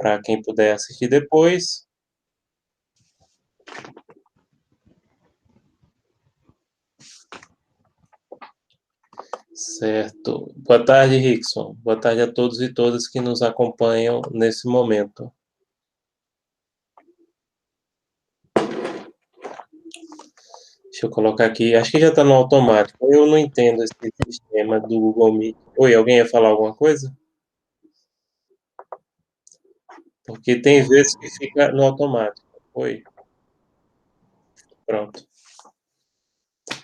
para quem puder assistir depois. Certo. Boa tarde, Rickson. Boa tarde a todos e todas que nos acompanham nesse momento. Deixa eu colocar aqui. Acho que já está no automático. Eu não entendo esse sistema do Google Meet. Oi, alguém ia falar alguma coisa? Porque tem vezes que fica no automático. Oi. Pronto.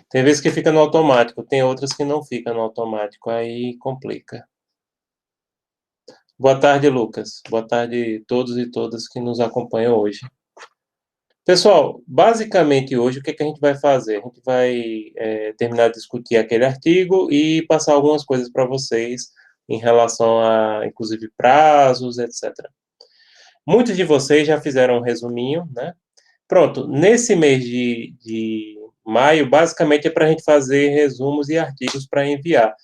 Tem vezes que fica no automático, tem outras que não fica no automático. Aí complica. Boa tarde, Lucas. Boa tarde a todos e todas que nos acompanham hoje. Pessoal, basicamente hoje o que a gente vai fazer? A gente vai terminar de discutir aquele artigo e passar algumas coisas para vocês em relação a, inclusive, prazos, etc. Muitos de vocês já fizeram um resuminho, né? Pronto, nesse mês de maio, basicamente é para a gente fazer resumos e artigos para enviar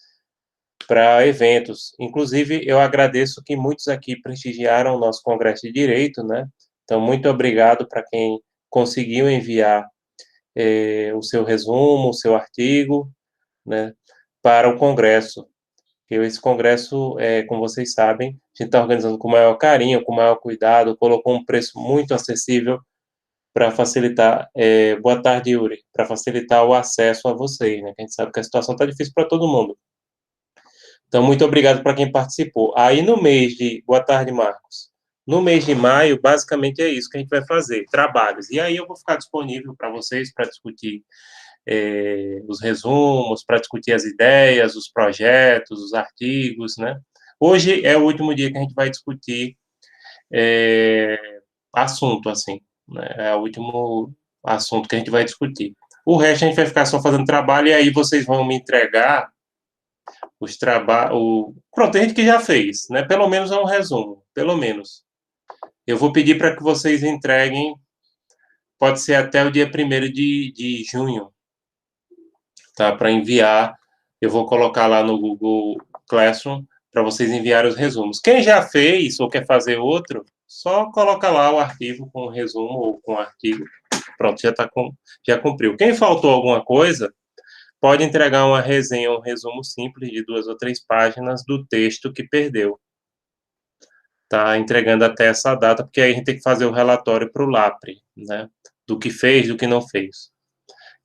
para eventos. Inclusive, eu agradeço que muitos aqui prestigiaram o nosso Congresso de Direito, né? Então, muito obrigado para quem conseguiu enviar o seu resumo, o seu artigo, né, para o Congresso. Esse Congresso, como vocês sabem, a gente está organizando com o maior carinho, com o maior cuidado, colocou um preço muito acessível para facilitar, boa tarde, Yuri, para facilitar o acesso a vocês, né, que a gente sabe que a situação está difícil para todo mundo. Então, muito obrigado para quem participou. Aí, no mês de... Boa tarde, Marcos. No mês de maio, basicamente é isso que a gente vai fazer, trabalhos. E aí eu vou ficar disponível para vocês para discutir os resumos, para discutir as ideias, os projetos, os artigos, né? Hoje é o último dia que a gente vai discutir assunto, assim, né? É o último assunto que a gente vai discutir. O resto a gente vai ficar só fazendo trabalho e aí vocês vão me entregar os trabalhos... Pronto, tem gente que já fez, né? Pelo menos é um resumo, pelo menos. Eu vou pedir para que vocês entreguem, pode ser até o dia 1º de junho, tá? Para enviar, eu vou colocar lá no Google Classroom para vocês enviarem os resumos. Quem já fez ou quer fazer outro, só coloca lá o arquivo com o resumo ou com o artigo. Pronto, já cumpriu. Quem faltou alguma coisa, pode entregar uma resenha, um resumo simples de 2 ou 3 páginas do texto que perdeu. Tá entregando até essa data, porque aí a gente tem que fazer o relatório para o LAPRE, né? Do que fez, do que não fez.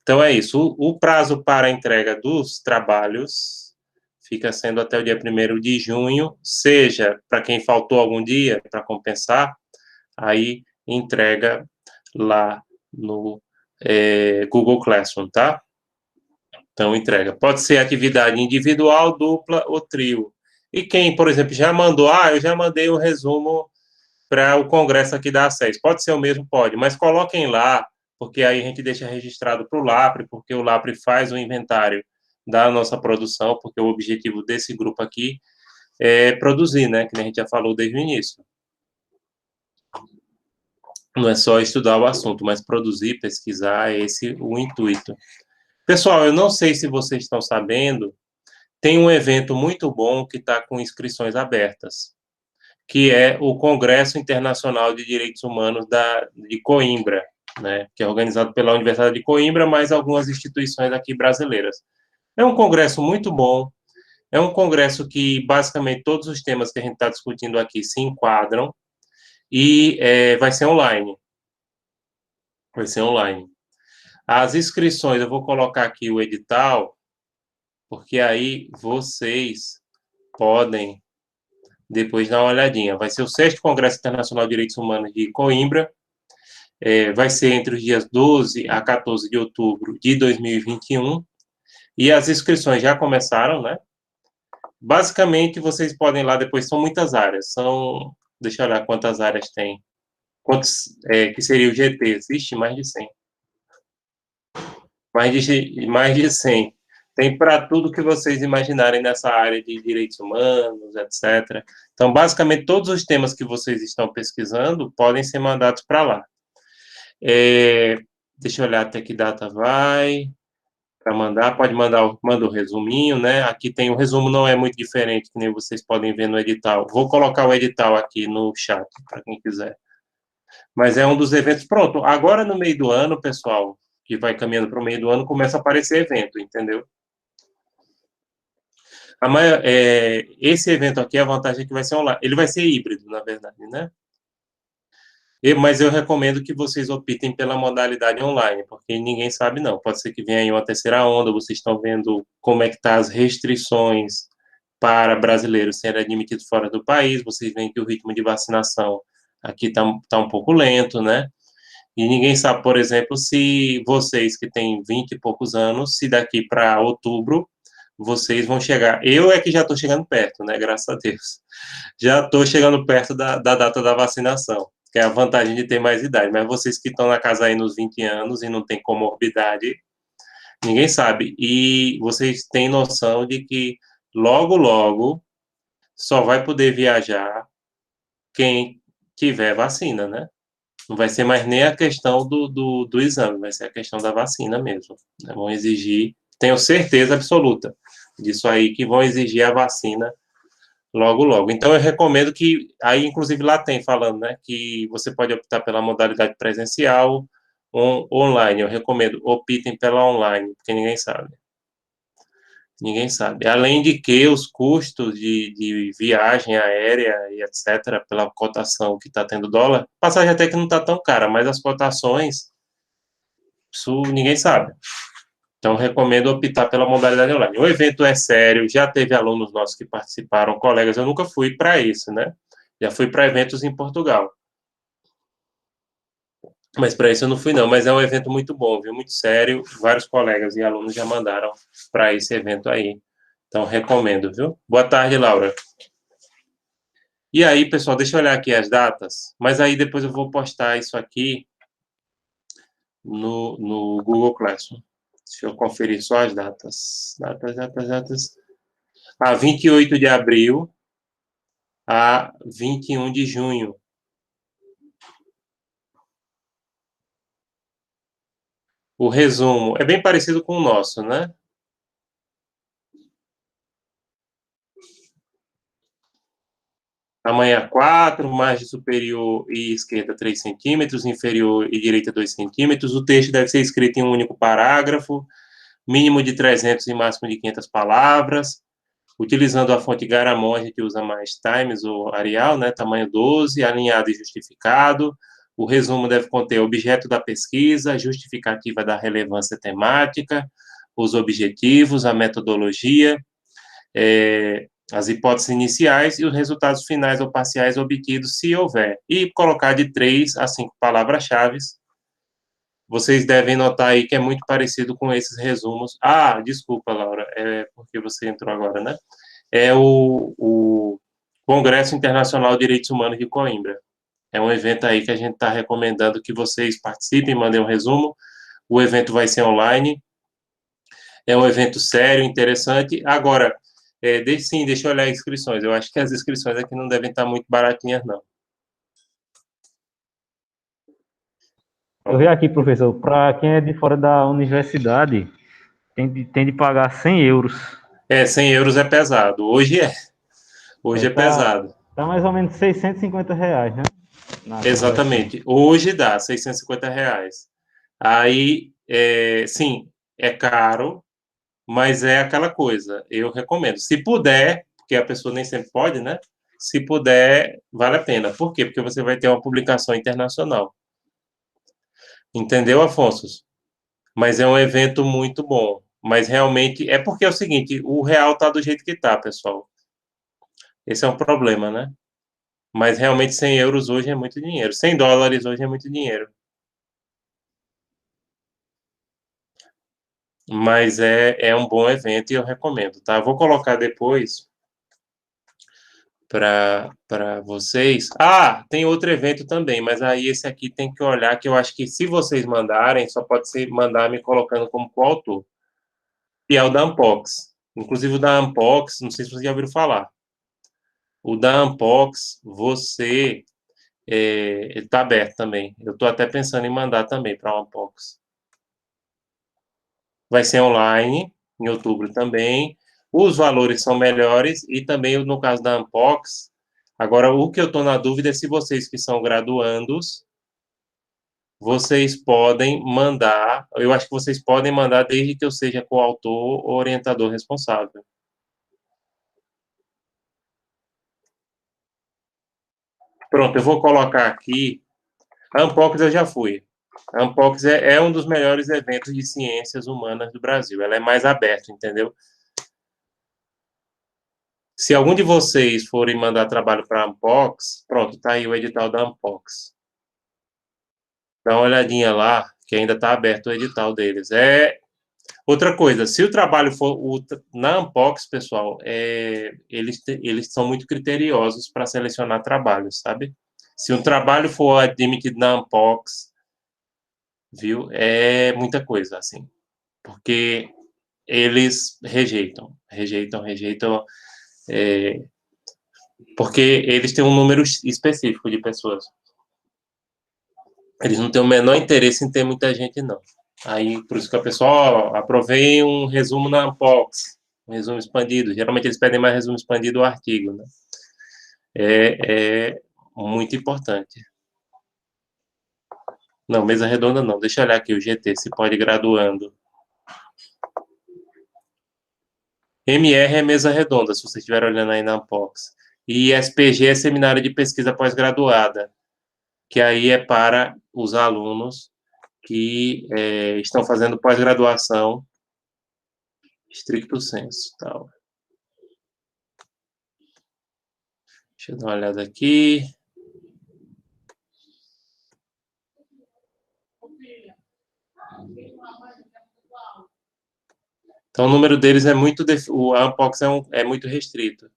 Então, é isso. O prazo para a entrega dos trabalhos fica sendo até o dia 1º de junho, seja para quem faltou algum dia para compensar, aí entrega lá no Google Classroom, tá? Então, entrega. Pode ser atividade individual, dupla ou trio. E quem, por exemplo, já mandou, eu já mandei o resumo para o congresso aqui da ACES. Pode ser o mesmo? Pode, mas coloquem lá, porque aí a gente deixa registrado para o LAPRE, porque o LAPRE faz o inventário da nossa produção, porque o objetivo desse grupo aqui é produzir, né, que a gente já falou desde o início. Não é só estudar o assunto, mas produzir, pesquisar, é esse o intuito. Pessoal, eu não sei se vocês estão sabendo, tem um evento muito bom que está com inscrições abertas, que é o Congresso Internacional de Direitos Humanos de Coimbra, né, que é organizado pela Universidade de Coimbra, mais algumas instituições aqui brasileiras. É um congresso muito bom, é um congresso que, basicamente, todos os temas que a gente está discutindo aqui se enquadram, e vai ser online. Vai ser online. As inscrições, eu vou colocar aqui o edital, porque aí vocês podem depois dar uma olhadinha. Vai ser o 6º Congresso Internacional de Direitos Humanos de Coimbra, vai ser entre os dias 12 a 14 de outubro de 2021, e as inscrições já começaram, né? Basicamente, vocês podem ir lá depois, são muitas áreas, deixa eu olhar quantas áreas tem, que seria o GT, existe mais de 100. Mais de 100. Tem para tudo que vocês imaginarem nessa área de direitos humanos, etc. Então, basicamente, todos os temas que vocês estão pesquisando podem ser mandados para lá. Deixa eu olhar até que data vai. para mandar, pode mandar manda o resuminho, né? Aqui tem o resumo, não é muito diferente, que nem vocês podem ver no edital. Vou colocar o edital aqui no chat, para quem quiser. Mas é um dos eventos. Pronto, agora no meio do ano, pessoal, que vai caminhando para o meio do ano, começa a aparecer evento, entendeu? Esse evento aqui, a vantagem é que vai ser online. Ele vai ser híbrido, na verdade, né? Mas eu recomendo que vocês optem pela modalidade online, porque ninguém sabe não. Pode ser que venha aí uma terceira onda, vocês estão vendo como é que tá as restrições para brasileiros serem admitidos fora do país, vocês veem que o ritmo de vacinação aqui tá um pouco lento, né? E ninguém sabe, por exemplo, se vocês que têm 20 e poucos anos, se daqui para outubro vocês vão chegar. Eu é que já estou chegando perto, né? Graças a Deus. Já estou chegando perto da data da vacinação, que é a vantagem de ter mais idade. Mas vocês que estão na casa aí nos 20 anos e não têm comorbidade, ninguém sabe. E vocês têm noção de que logo, logo, só vai poder viajar quem tiver vacina, né? Não vai ser mais nem a questão do exame, vai ser a questão da vacina mesmo. Né? Vão exigir, tenho certeza absoluta disso aí, que vão exigir a vacina logo, logo. Então, eu recomendo que, aí, inclusive, lá tem falando, né, que você pode optar pela modalidade presencial ou online. Eu recomendo, optem pela online, porque ninguém sabe. Ninguém sabe. Além de que os custos de viagem aérea e etc., pela cotação que está tendo dólar, passagem até que não está tão cara, mas as cotações, isso ninguém sabe. Então, recomendo optar pela modalidade online. O evento é sério, já teve alunos nossos que participaram, colegas, eu nunca fui para isso, né? Já fui para eventos em Portugal. Mas para isso eu não fui, não. Mas é um evento muito bom, viu? Muito sério. Vários colegas e alunos já mandaram para esse evento aí. Então, recomendo, viu? Boa tarde, Laura. E aí, pessoal, deixa eu olhar aqui as datas, mas aí depois eu vou postar isso aqui no Google Classroom. Deixa eu conferir só as datas. Datas. 28 de abril a 21 de junho. O resumo é bem parecido com o nosso, né? Tamanho 4, margem superior e esquerda 3 centímetros, inferior e direita 2 centímetros. O texto deve ser escrito em um único parágrafo, mínimo de 300 e máximo de 500 palavras. Utilizando a fonte Garamond, a gente usa mais Times ou Arial, né? Tamanho 12, alinhado e justificado. O resumo deve conter o objeto da pesquisa, justificativa da relevância temática, os objetivos, a metodologia, as hipóteses iniciais e os resultados finais ou parciais obtidos, se houver. E colocar de 3 a 5 palavras-chave. Vocês devem notar aí que é muito parecido com esses resumos. Ah, desculpa, Laura, é porque você entrou agora, né? É o Congresso Internacional de Direitos Humanos de Coimbra. É um evento aí que a gente está recomendando que vocês participem, mandem um resumo. O evento vai ser online. É um evento sério, interessante. Agora, deixa eu olhar as inscrições. Eu acho que as inscrições aqui não devem estar muito baratinhas, não. Eu vi aqui, professor, para quem é de fora da universidade, tem de pagar 100 euros. 100 euros é pesado. Hoje é. É, Hoje é tá, pesado. tá mais ou menos R$ 650, né? Na conversão. Exatamente. Hoje dá R$ 650. Aí, sim, é caro, mas é aquela coisa. Eu recomendo. Se puder, porque a pessoa nem sempre pode, né? Se puder, vale a pena. Por quê? Porque você vai ter uma publicação internacional. Entendeu, Afonso? Mas é um evento muito bom. Mas realmente é porque é o seguinte, o real tá do jeito que tá, pessoal. Esse é um problema, né? Mas realmente 100 euros hoje é muito dinheiro. 100 dólares hoje é muito dinheiro. Mas é um bom evento e eu recomendo, tá? Vou colocar depois para vocês. Ah, tem outro evento também, mas aí esse aqui tem que olhar, que eu acho que se vocês mandarem, só pode ser mandar me colocando como coautor, que é o da Ampox. Inclusive o da Ampox, não sei se vocês já ouviram falar. O da Ampox, ele está aberto também. Eu estou até pensando em mandar também para a Ampox. vai ser online, em outubro também. Os valores são melhores e também, no caso da Ampox, agora o que eu estou na dúvida é se vocês que são graduandos, vocês podem mandar, eu acho que vocês podem mandar desde que eu seja coautor ou orientador responsável. Pronto, eu vou colocar aqui. A Ampox eu já fui. A Ampox é um dos melhores eventos de ciências humanas do Brasil. Ela é mais aberta, entendeu? Se algum de vocês forem mandar trabalho para a Ampox, pronto, tá aí o edital da Ampox. Dá uma olhadinha lá, que ainda está aberto o edital deles. Outra coisa, se o trabalho for na Ampox, pessoal, eles são muito criteriosos para selecionar trabalhos, sabe? Se um trabalho for admitido na Ampox, viu, é muita coisa, assim, porque eles rejeitam, porque eles têm um número específico de pessoas. Eles não têm o menor interesse em ter muita gente, não. Aí, por isso que a pessoa, aprovei um resumo na Ampox, um resumo expandido. Geralmente eles pedem mais resumo expandido ou artigo, né? É muito importante. Não, mesa redonda não. Deixa eu olhar aqui o GT, se pode graduando. MR é mesa redonda, se você estiver olhando aí na Ampox. E SPG é seminário de pesquisa pós-graduada, que aí é para os alunos que estão fazendo pós-graduação, stricto sensu, tal. Deixa eu dar uma olhada aqui. Então, o número deles é muito... O Ampox é muito restrito.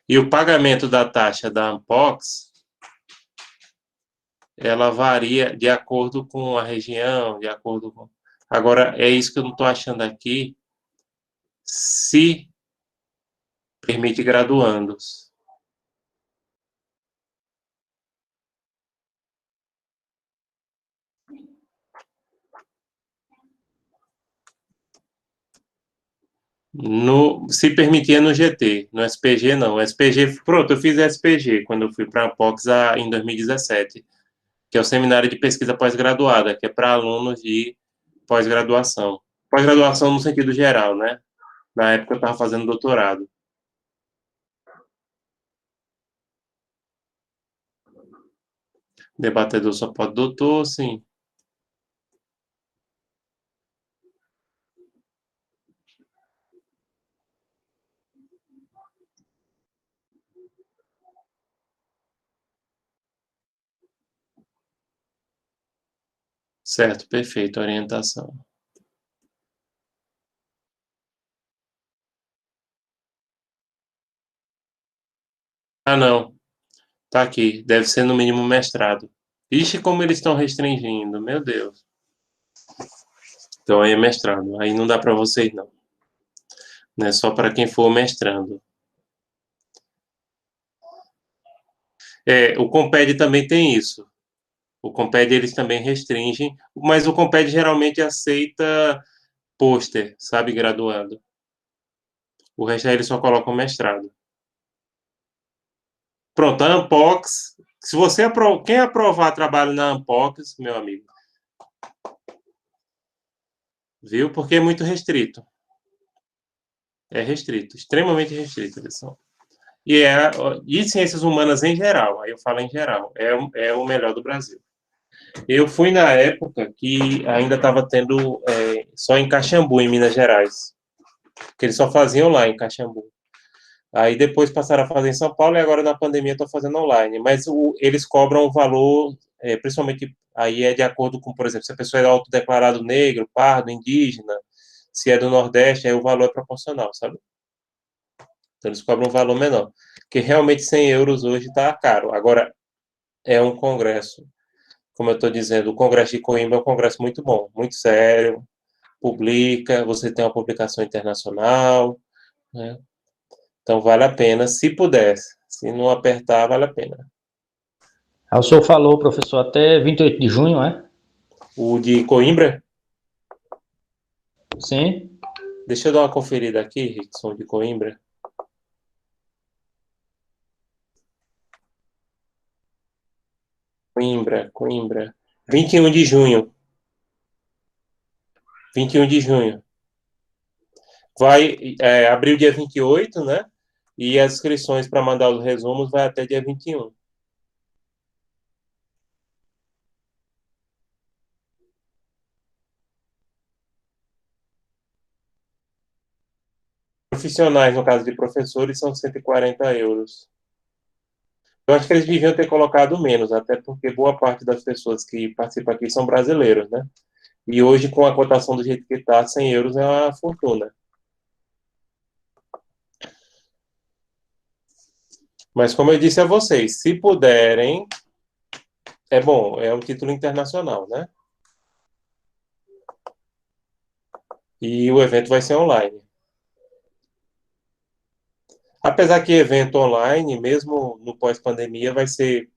E o pagamento da taxa da Ampox, ela varia de acordo com a região, de acordo com... Agora, é isso que eu não estou achando aqui, se permite graduandos. Se permitia no GT, no SPG não. SPG, pronto, eu fiz SPG quando eu fui para a Ampox em 2017, que é o Seminário de Pesquisa Pós-Graduada, que é para alunos de pós-graduação. Pós-graduação no sentido geral, né? Na época eu estava fazendo doutorado. Debatedor só pode doutor, sim. Certo, perfeito, orientação. Ah, não. Tá aqui. Deve ser no mínimo mestrado. Ixi, como eles estão restringindo, meu Deus. Então aí é mestrado. Aí não dá para vocês, não. Não é só para quem for mestrando. O Comped também tem isso. O Comped eles também restringem, mas o Comped geralmente aceita pôster, sabe, graduando. O resto aí eles só colocam mestrado. Pronto, a Ampox. Se você quem aprovar trabalho na Ampox, meu amigo, viu? Porque é muito restrito. É restrito, extremamente restrito eles são. E ciências humanas em geral, aí eu falo em geral, é o melhor do Brasil. Eu fui na época que ainda estava tendo só em Caxambu, em Minas Gerais, que eles só faziam lá em Caxambu. Aí depois passaram a fazer em São Paulo e agora na pandemia estou fazendo online. Mas eles cobram um valor, principalmente aí é de acordo com, por exemplo, se a pessoa é autodeclarado negro, pardo, indígena, se é do Nordeste, aí o valor é proporcional, sabe? Então eles cobram um valor menor. Porque realmente 100 euros hoje está caro. Agora, é um congresso, como eu estou dizendo, o Congresso de Coimbra é um congresso muito bom, muito sério, publica, você tem uma publicação internacional, né? Então vale a pena, se puder. Se não apertar, vale a pena. Aí o senhor falou, professor, até 28 de junho, é? O de Coimbra, Sim. deixa eu dar uma conferida aqui, Rickson, de Coimbra. Coimbra. 21 de junho. 21 de junho. Vai abrir o dia 28, né? E as inscrições para mandar os resumos vai até dia 21. Profissionais, no caso de professores, são 140 euros. Eu acho que eles deviam ter colocado menos, até porque boa parte das pessoas que participam aqui são brasileiros, né? E hoje, com a cotação do jeito que está, 100 euros é uma fortuna. Mas, como eu disse a vocês, se puderem, é bom, é um título internacional, né? E o evento vai ser online. Apesar que evento online, mesmo no pós-pandemia, vai ser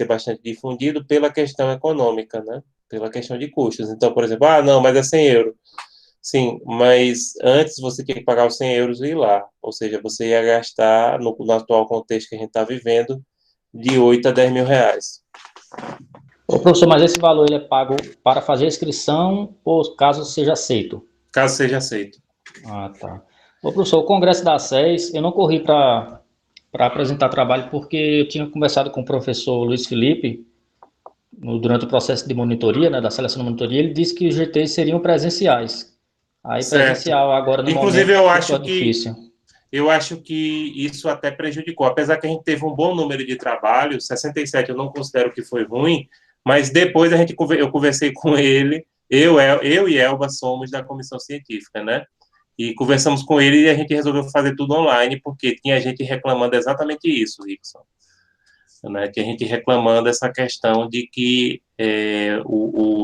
bastante difundido pela questão econômica, né? Pela questão de custos. Então, por exemplo, não, mas é 100 euros. Sim, mas antes você tinha que pagar os 100 euros e ir lá. Ou seja, você ia gastar, no atual contexto que a gente está vivendo, de 8 a 10 mil reais. Ô, professor, mas esse valor ele é pago para fazer a inscrição ou caso seja aceito? Caso seja aceito. Ah, tá. Ô, professor, o Congresso da SES, eu não corri para apresentar trabalho porque eu tinha conversado com o professor Luiz Felipe durante o processo de monitoria, né, da seleção de monitoria, ele disse que os GTs seriam presenciais. Aí Certo. presencial agora no Inclusive, momento ficou difícil. eu acho que isso até prejudicou. Apesar que a gente teve um bom número de trabalhos, 67 eu não considero que foi ruim, mas depois eu conversei com ele, eu e Elba somos da comissão científica, né? E conversamos com ele e a gente resolveu fazer tudo online, porque tinha gente reclamando exatamente isso, Rickson. Né? Que a gente reclamando essa questão de que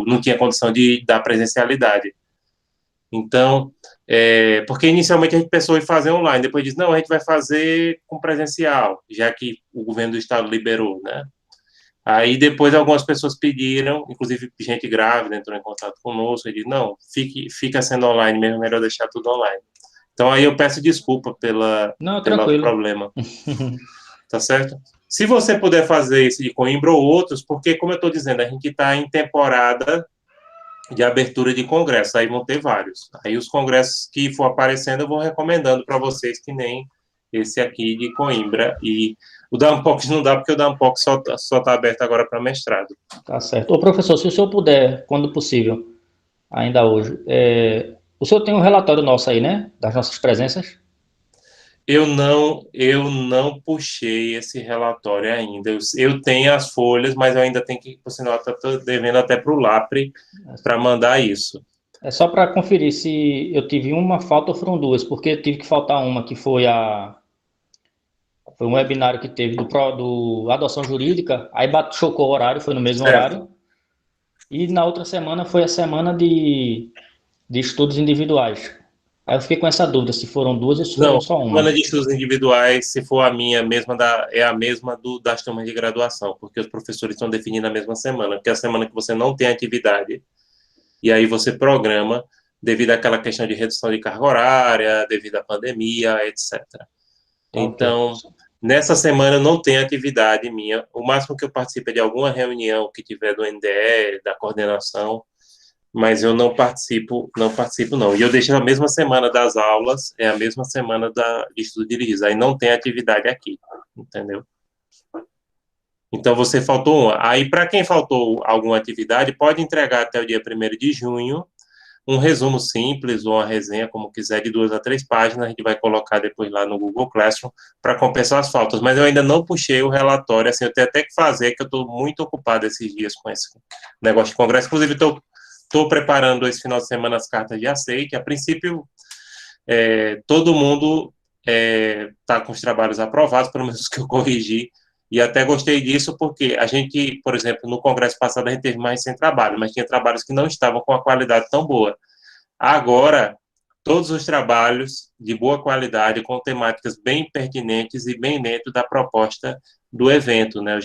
não tinha condição de dar presencialidade. Então, porque inicialmente a gente pensou em fazer online, depois disse, não, a gente vai fazer com presencial, já que o governo do estado liberou, né? Aí depois algumas pessoas pediram, inclusive gente grávida entrou em contato conosco, e disse, não, fica sendo online mesmo, melhor deixar tudo online. Então aí eu peço desculpa Não, pelo tranquilo. problema, tá certo? Se você puder fazer esse de Coimbra ou outros, porque, como eu estou dizendo, a gente está em temporada de abertura de congressos, aí vão ter vários. Aí os congressos que for aparecendo, eu vou recomendando para vocês, que nem esse aqui de Coimbra. E o da Unpox não dá, porque o da Unpox só tá aberto agora para mestrado. Tá certo. Ô, professor, se o senhor puder, quando possível, ainda hoje, o senhor tem um relatório nosso aí, né? Das nossas presenças? Eu não puxei esse relatório ainda. Eu tenho as folhas, mas eu ainda tenho que, por sinal, estou devendo até para o LAPRE para mandar isso. É só para conferir se eu tive uma falta ou foram duas, porque eu tive que faltar uma, que foi foi um webinário que teve do Adoção Jurídica, aí chocou o horário, foi no mesmo Certo. horário. E na outra semana foi a semana de estudos individuais. Aí eu fiquei com essa dúvida, se foram duas ou se foram Não, só a uma. semana de estudos individuais, se for a minha mesma, é a mesma das turmas de graduação, porque os professores estão definindo a mesma semana, porque é a semana que você não tem atividade, e aí você programa devido àquela questão de redução de carga horária, devido à pandemia, etc. Tá, ok. Então, nessa semana não tem atividade minha, o máximo que eu participo é de alguma reunião que tiver do NDE, da coordenação, mas eu não participo não. E eu deixo a mesma semana das aulas, é a mesma semana de estudo dirigido, aí não tem atividade aqui, entendeu? Então, você faltou uma. Aí, para quem faltou alguma atividade, pode entregar até o dia 1º de junho, um resumo simples ou uma resenha, como quiser, de 2 a 3 páginas, a gente vai colocar depois lá no Google Classroom para compensar as faltas, mas eu ainda não puxei o relatório, assim, eu tenho até que fazer, que eu estou muito ocupado esses dias com esse negócio de congresso, inclusive estou preparando esse final de semana as cartas de aceite. A princípio, todo mundo está com os trabalhos aprovados, pelo menos os que eu corrigi, e até gostei disso porque a gente, por exemplo, no congresso passado a gente teve mais 100 trabalhos, mas tinha trabalhos que não estavam com a qualidade tão boa. Agora, todos os trabalhos de boa qualidade, com temáticas bem pertinentes e bem dentro da proposta do evento, né? Eu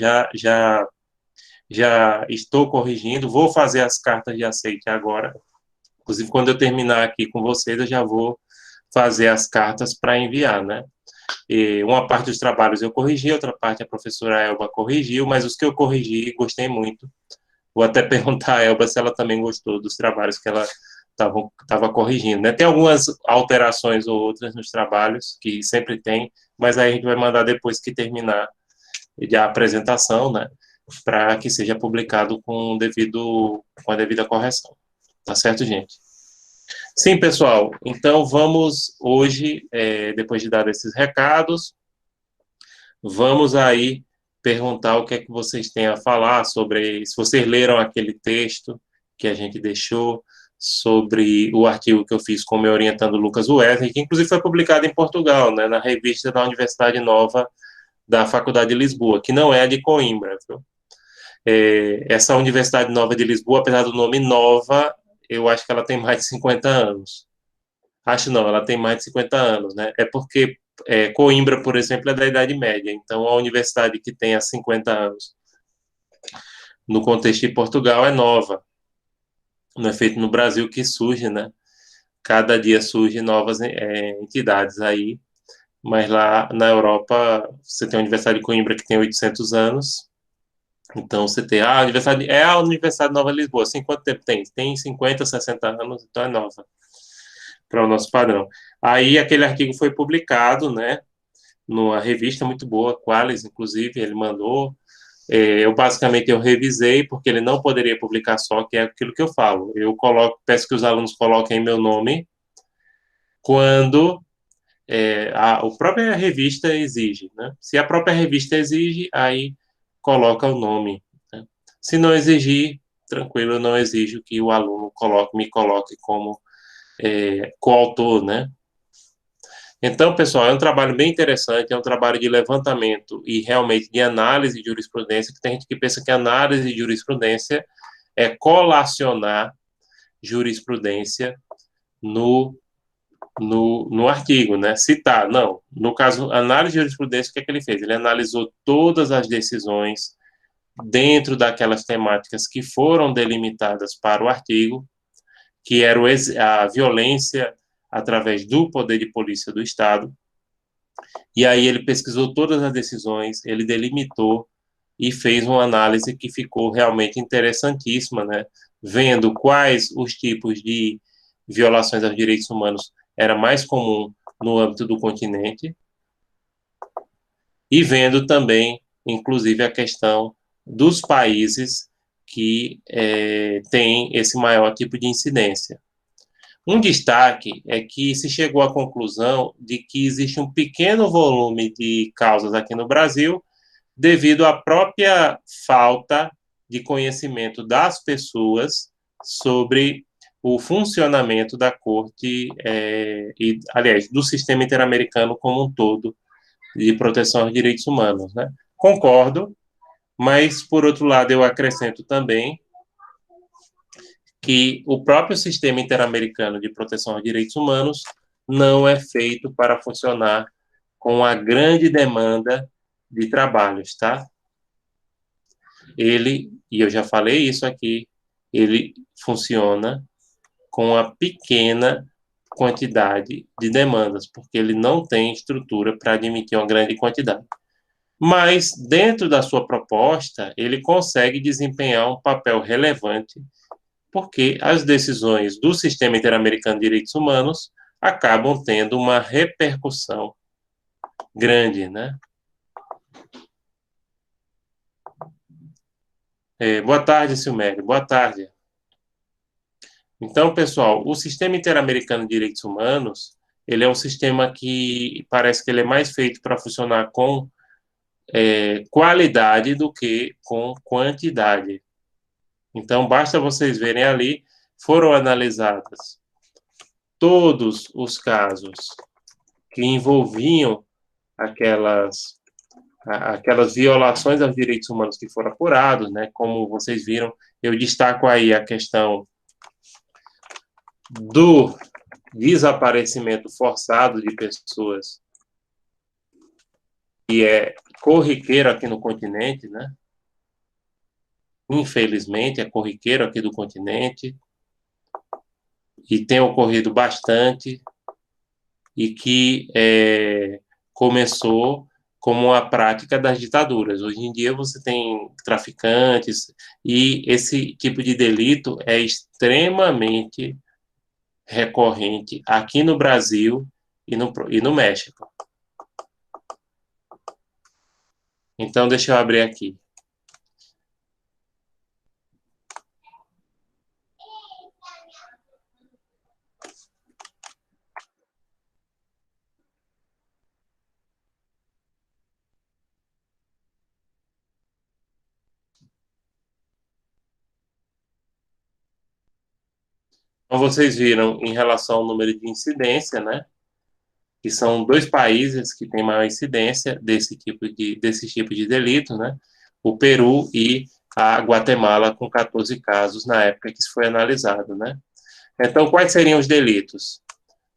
já estou corrigindo, vou fazer as cartas de aceite agora. Inclusive, quando eu terminar aqui com vocês, eu já vou fazer as cartas para enviar, né? E uma parte dos trabalhos eu corrigi, outra parte a professora Elba corrigiu, mas os que eu corrigi, gostei muito. Vou até perguntar a Elba se ela também gostou dos trabalhos que ela estava corrigindo, né? Tem algumas alterações ou outras nos trabalhos, que sempre tem, mas aí a gente vai mandar depois que terminar a apresentação, né? Para que seja publicado com a devida correção. Tá certo, gente? Sim, pessoal. Então, vamos hoje, depois de dar esses recados, vamos aí perguntar o que é que vocês têm a falar sobre, se vocês leram aquele texto que a gente deixou, sobre o artigo que eu fiz com o meu orientando Lucas Wesley, que inclusive foi publicado em Portugal, né, na revista da Universidade Nova da Faculdade de Lisboa, que não é a de Coimbra, viu? Essa Universidade Nova de Lisboa, apesar do nome Nova, eu acho que ela tem mais de 50 anos. Acho não, ela tem mais de 50 anos, né? É porque Coimbra, por exemplo, é da Idade Média, então a universidade que tem há 50 anos, no contexto de Portugal, é nova. Não é feito no Brasil que surge, né? Cada dia surgem novas entidades aí, mas lá na Europa você tem a Universidade de Coimbra que tem 800 anos, então você tem a Universidade Nova de Lisboa. Assim, quanto tempo tem? Tem 50, 60 anos, então é nova, para o nosso padrão. Aí aquele artigo foi publicado, né, numa revista muito boa, Qualis, inclusive, ele mandou. Eu revisei, porque ele não poderia publicar só, que é aquilo que eu falo. Eu peço que os alunos coloquem meu nome quando a própria revista exige, né? Se a própria revista exige, aí coloca o nome, né? Se não exigir, tranquilo, eu não exijo que o aluno me coloque como coautor, né? Então, pessoal, é um trabalho bem interessante, é um trabalho de levantamento e realmente de análise de jurisprudência, que tem gente que pensa que análise de jurisprudência é colacionar jurisprudência no artigo, né? Citar. Não. No caso, análise de jurisprudência, o que é que ele fez? Ele analisou todas as decisões dentro daquelas temáticas que foram delimitadas para o artigo, que era a violência através do poder de polícia do Estado. E aí ele pesquisou todas as decisões, ele delimitou e fez uma análise que ficou realmente interessantíssima, né? Vendo quais os tipos de violações aos direitos humanos era mais comum no âmbito do continente e vendo também, inclusive, a questão dos países que têm esse maior tipo de incidência. Um destaque é que se chegou à conclusão de que existe um pequeno volume de causas aqui no Brasil devido à própria falta de conhecimento das pessoas sobre o funcionamento da Corte e, aliás, do sistema interamericano como um todo de proteção aos direitos humanos, né? Concordo, mas, por outro lado, eu acrescento também que o próprio sistema interamericano de proteção aos direitos humanos não é feito para funcionar com a grande demanda de trabalhos, tá? Ele, e eu já falei isso aqui, ele funciona com a pequena quantidade de demandas, porque ele não tem estrutura para admitir uma grande quantidade. Mas, dentro da sua proposta, ele consegue desempenhar um papel relevante porque as decisões do Sistema Interamericano de Direitos Humanos acabam tendo uma repercussão grande, né? Boa tarde, Silmério. Boa tarde. Então, pessoal, o Sistema Interamericano de Direitos Humanos, ele é um sistema que parece que ele é mais feito para funcionar com qualidade do que com quantidade. Então, basta vocês verem ali, foram analisadas todos os casos que envolviam aquelas violações aos direitos humanos que foram apurados, né? Como vocês viram, eu destaco aí a questão desaparecimento forçado de pessoas, que é corriqueiro aqui no continente, né? Infelizmente, é corriqueiro aqui do continente e tem ocorrido bastante e que começou como uma prática das ditaduras. Hoje em dia você tem traficantes e esse tipo de delito é extremamente recorrente aqui no Brasil e no México. Então, deixa eu abrir aqui. Então, vocês viram em relação ao número de incidência, né? Que são dois países que têm maior incidência desse tipo de delito, né? O Peru e a Guatemala, com 14 casos na época que isso foi analisado, né? Então, quais seriam os delitos?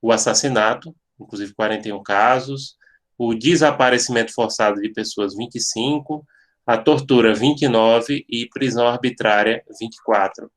O assassinato, inclusive 41 casos, o desaparecimento forçado de pessoas, 25, a tortura, 29 e prisão arbitrária, 24.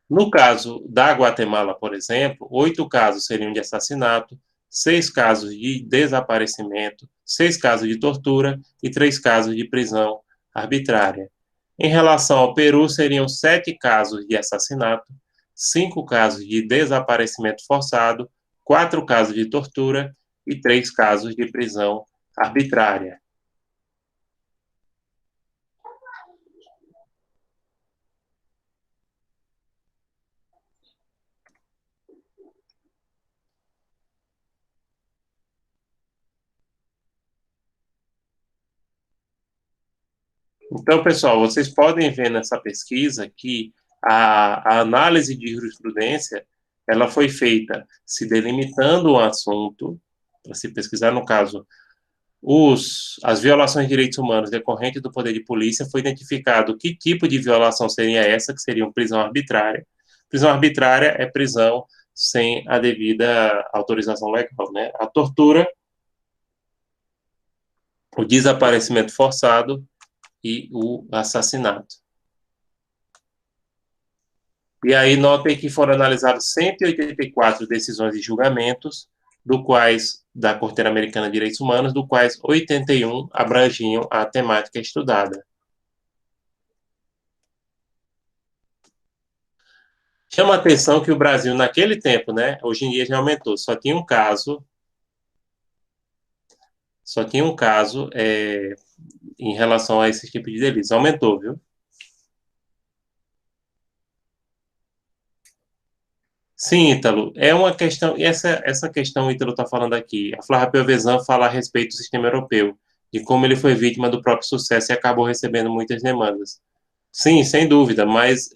No caso da Guatemala, por exemplo, 8 casos seriam de assassinato, 6 casos de desaparecimento, 6 casos de tortura e 3 casos de prisão arbitrária. Em relação ao Peru, seriam 7 casos de assassinato, 5 casos de desaparecimento forçado, 4 casos de tortura e 3 casos de prisão arbitrária. Então, pessoal, vocês podem ver nessa pesquisa que a análise de jurisprudência ela foi feita se delimitando o assunto, para se pesquisar, no caso, as violações de direitos humanos decorrentes do poder de polícia, foi identificado que tipo de violação seria essa, que seria uma prisão arbitrária. Prisão arbitrária é prisão sem a devida autorização legal, né? A tortura, o desaparecimento forçado e o assassinato. E aí notem que foram analisadas 184 decisões e julgamentos, da Corte Interamericana de Direitos Humanos, do quais 81 abrangiam a temática estudada. Chama a atenção que o Brasil, naquele tempo, né, hoje em dia já aumentou, só tinha um caso em relação a esse tipo de delitos. Aumentou, viu? Sim, Ítalo, é uma questão, e essa questão, o Ítalo está falando aqui, a Flávia Piovesan fala a respeito do sistema europeu, de como ele foi vítima do próprio sucesso e acabou recebendo muitas demandas. Sim, sem dúvida, mas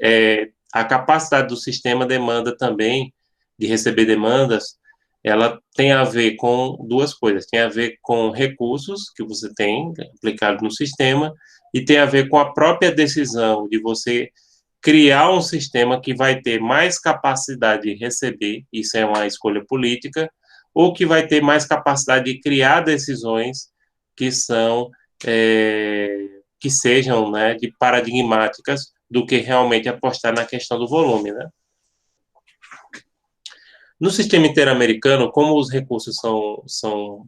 a capacidade do sistema demanda também, de receber demandas, ela tem a ver com duas coisas, tem a ver com recursos que você tem aplicado no sistema, e tem a ver com a própria decisão de você criar um sistema que vai ter mais capacidade de receber, isso é uma escolha política, ou que vai ter mais capacidade de criar decisões que são que sejam, né, de paradigmáticas do que realmente apostar na questão do volume, né? No sistema interamericano, como os recursos são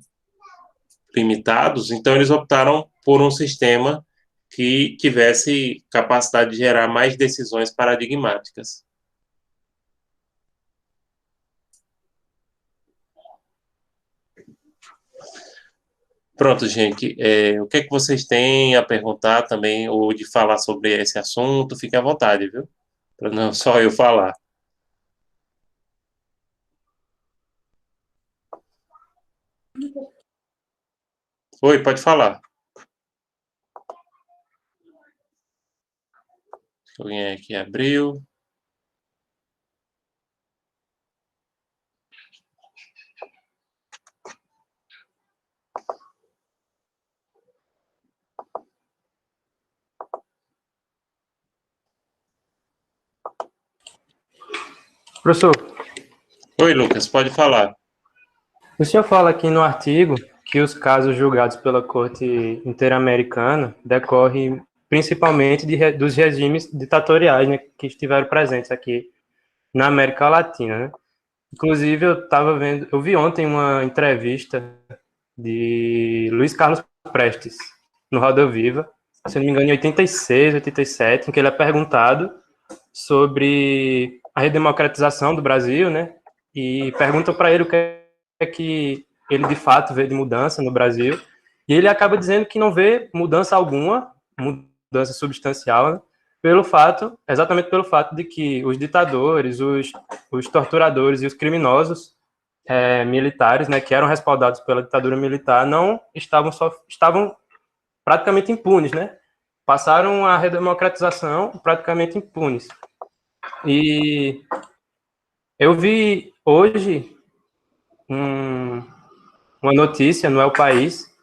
limitados, então eles optaram por um sistema que tivesse capacidade de gerar mais decisões paradigmáticas. Pronto, gente. O que é que vocês têm a perguntar também, ou de falar sobre esse assunto? Fique à vontade, viu? Para não só eu falar. Oi, pode falar. Alguém aqui abriu. Professor, Oi, Lucas, pode falar. o senhor fala aqui no artigo que os casos julgados pela Corte Interamericana decorrem principalmente dos regimes ditatoriais, né, que estiveram presentes aqui na América Latina, né? Inclusive, eu vi ontem uma entrevista de Luiz Carlos Prestes no Roda Viva, se não me engano, em 86, 87, em que ele é perguntado sobre a redemocratização do Brasil, né? E perguntam para ele o que é que ele de fato vê de mudança no Brasil. E ele acaba dizendo que não vê mudança alguma, mudança substancial, né? Exatamente pelo fato de que os ditadores, os torturadores e os criminosos militares, né, que eram respaldados pela ditadura militar, não estavam praticamente impunes, né? Passaram a redemocratização praticamente impunes. E eu vi hoje uma notícia no El País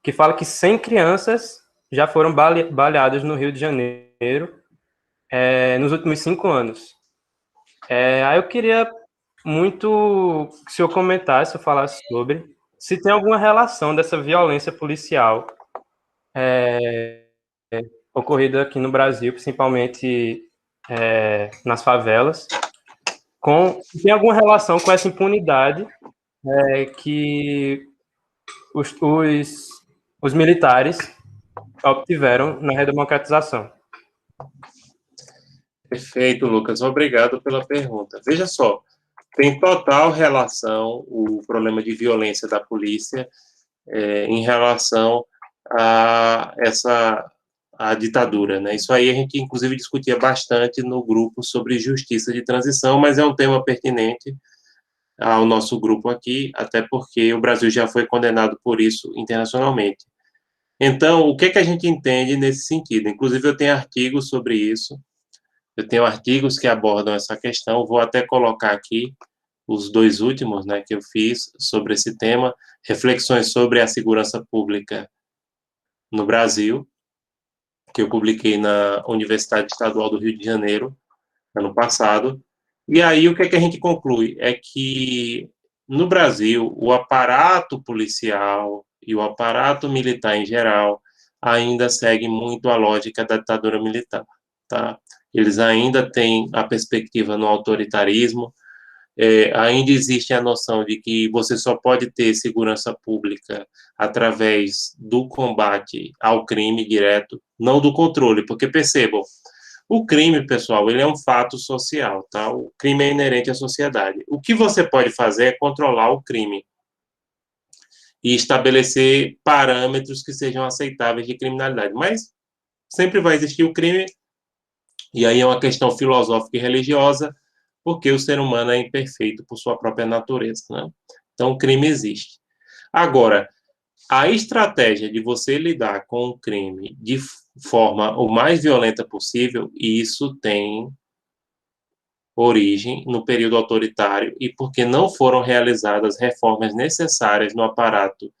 que fala que 100 crianças já foram baleadas no Rio de Janeiro nos últimos 5 anos. Aí eu queria muito que o senhor comentasse, ou falasse sobre, se tem alguma relação dessa violência policial ocorrida aqui no Brasil, principalmente nas favelas, tem alguma relação com essa impunidade que os militares obtiveram na redemocratização. Perfeito, Lucas. Obrigado pela pergunta. Veja só, tem total relação o problema de violência da polícia em relação a a ditadura, né? Isso aí a gente, inclusive, discutia bastante no grupo sobre justiça de transição, mas é um tema pertinente ao nosso grupo aqui, até porque o Brasil já foi condenado por isso internacionalmente. Então, o que que a gente entende nesse sentido? Inclusive, eu tenho artigos sobre isso, eu tenho artigos que abordam essa questão, vou até colocar aqui os dois últimos, né, que eu fiz sobre esse tema, reflexões sobre a segurança pública no Brasil, que eu publiquei na Universidade Estadual do Rio de Janeiro, ano passado. E aí, o que é que a gente conclui? É que, no Brasil, o aparato policial e o aparato militar em geral ainda segue muito a lógica da ditadura militar, tá? Eles ainda têm a perspectiva no autoritarismo, ainda existe a noção de que você só pode ter segurança pública através do combate ao crime direto, não do controle, porque percebam, o crime, pessoal, ele é um fato social, tá? O crime é inerente à sociedade. O que você pode fazer é controlar o crime e estabelecer parâmetros que sejam aceitáveis de criminalidade, mas sempre vai existir o crime, e aí é uma questão filosófica e religiosa, porque o ser humano é imperfeito por sua própria natureza, né? Então, o crime existe. Agora, a estratégia de você lidar com o crime de forma o mais violenta possível, isso tem origem no período autoritário e porque não foram realizadas reformas necessárias no aparato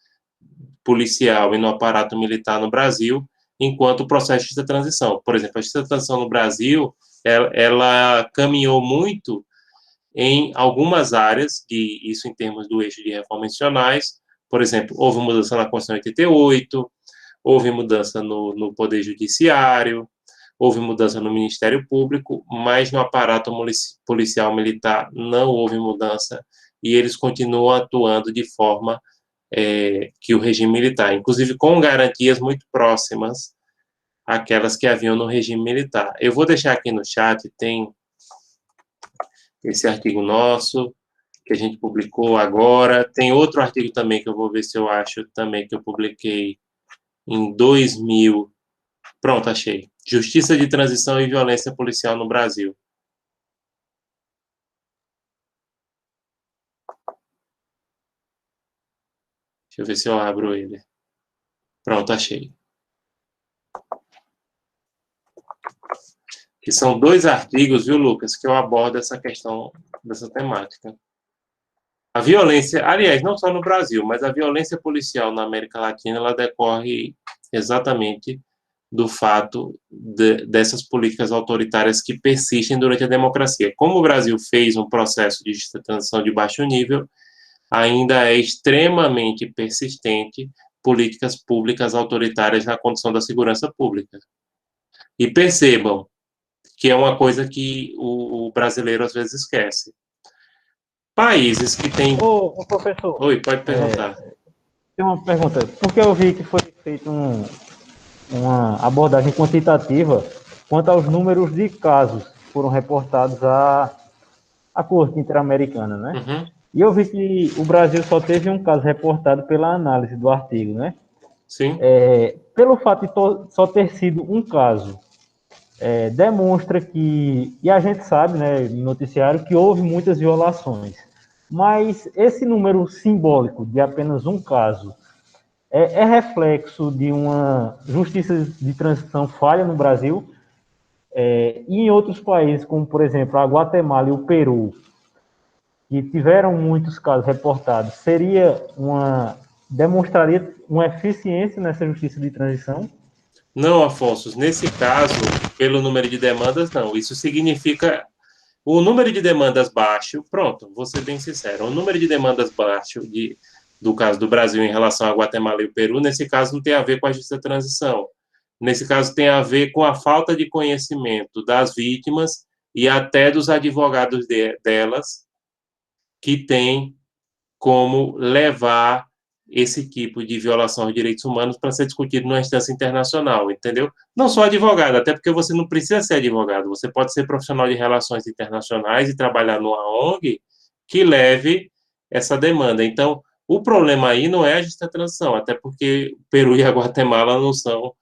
policial e no aparato militar no Brasil, enquanto o processo de transição. Por exemplo, a justiça de transição no Brasil, ela caminhou muito em algumas áreas, isso em termos do eixo de reformas institucionais. Por exemplo, houve mudança na Constituição de 88, houve mudança no Poder Judiciário, houve mudança no Ministério Público, mas no aparato policial militar não houve mudança e eles continuam atuando de forma que o regime militar, inclusive com garantias muito próximas àquelas que haviam no regime militar. Eu vou deixar aqui no chat, tem esse artigo nosso, que a gente publicou agora. Tem outro artigo também que eu vou ver se eu acho também que eu publiquei em 2000. Pronto, achei. Justiça de Transição e Violência Policial no Brasil. Deixa eu ver se eu abro ele. Pronto, achei. Que são dois artigos, viu, Lucas, que eu abordo essa questão, dessa temática. A violência, aliás, não só no Brasil, mas a violência policial na América Latina, ela decorre exatamente do fato dessas políticas autoritárias que persistem durante a democracia. Como o Brasil fez um processo de transição de baixo nível, ainda é extremamente persistente políticas públicas autoritárias na condição da segurança pública. E percebam que é uma coisa que o brasileiro às vezes esquece. Países que têm... Ô, professor. Oi, pode perguntar. Tem uma pergunta. Porque eu vi que foi feita uma abordagem quantitativa quanto aos números de casos que foram reportados à Corte Interamericana, né? Uhum. E eu vi que o Brasil só teve um caso reportado pela análise do artigo, né? Sim. Pelo fato de só ter sido um caso, demonstra que, e a gente sabe, né, no noticiário, que houve muitas violações. Mas esse número simbólico de apenas um caso é reflexo de uma justiça de transição falha no Brasil, e em outros países, como, por exemplo, a Guatemala e o Peru, que tiveram muitos casos reportados, demonstraria uma eficiência nessa justiça de transição? Não, Afonso, nesse caso, pelo número de demandas, não. Isso significa o número de demandas baixo, pronto, vou ser bem sincero, o número de demandas baixo do caso do Brasil em relação a Guatemala e o Peru, nesse caso não tem a ver com a justiça de transição. Nesse caso tem a ver com a falta de conhecimento das vítimas e até dos advogados delas, que tem como levar esse tipo de violação aos direitos humanos para ser discutido numa instância internacional, entendeu? Não só advogado, até porque você não precisa ser advogado, você pode ser profissional de relações internacionais e trabalhar numa ONG que leve essa demanda. Então, o problema aí não é a justa transição, até porque o Peru e a Guatemala não são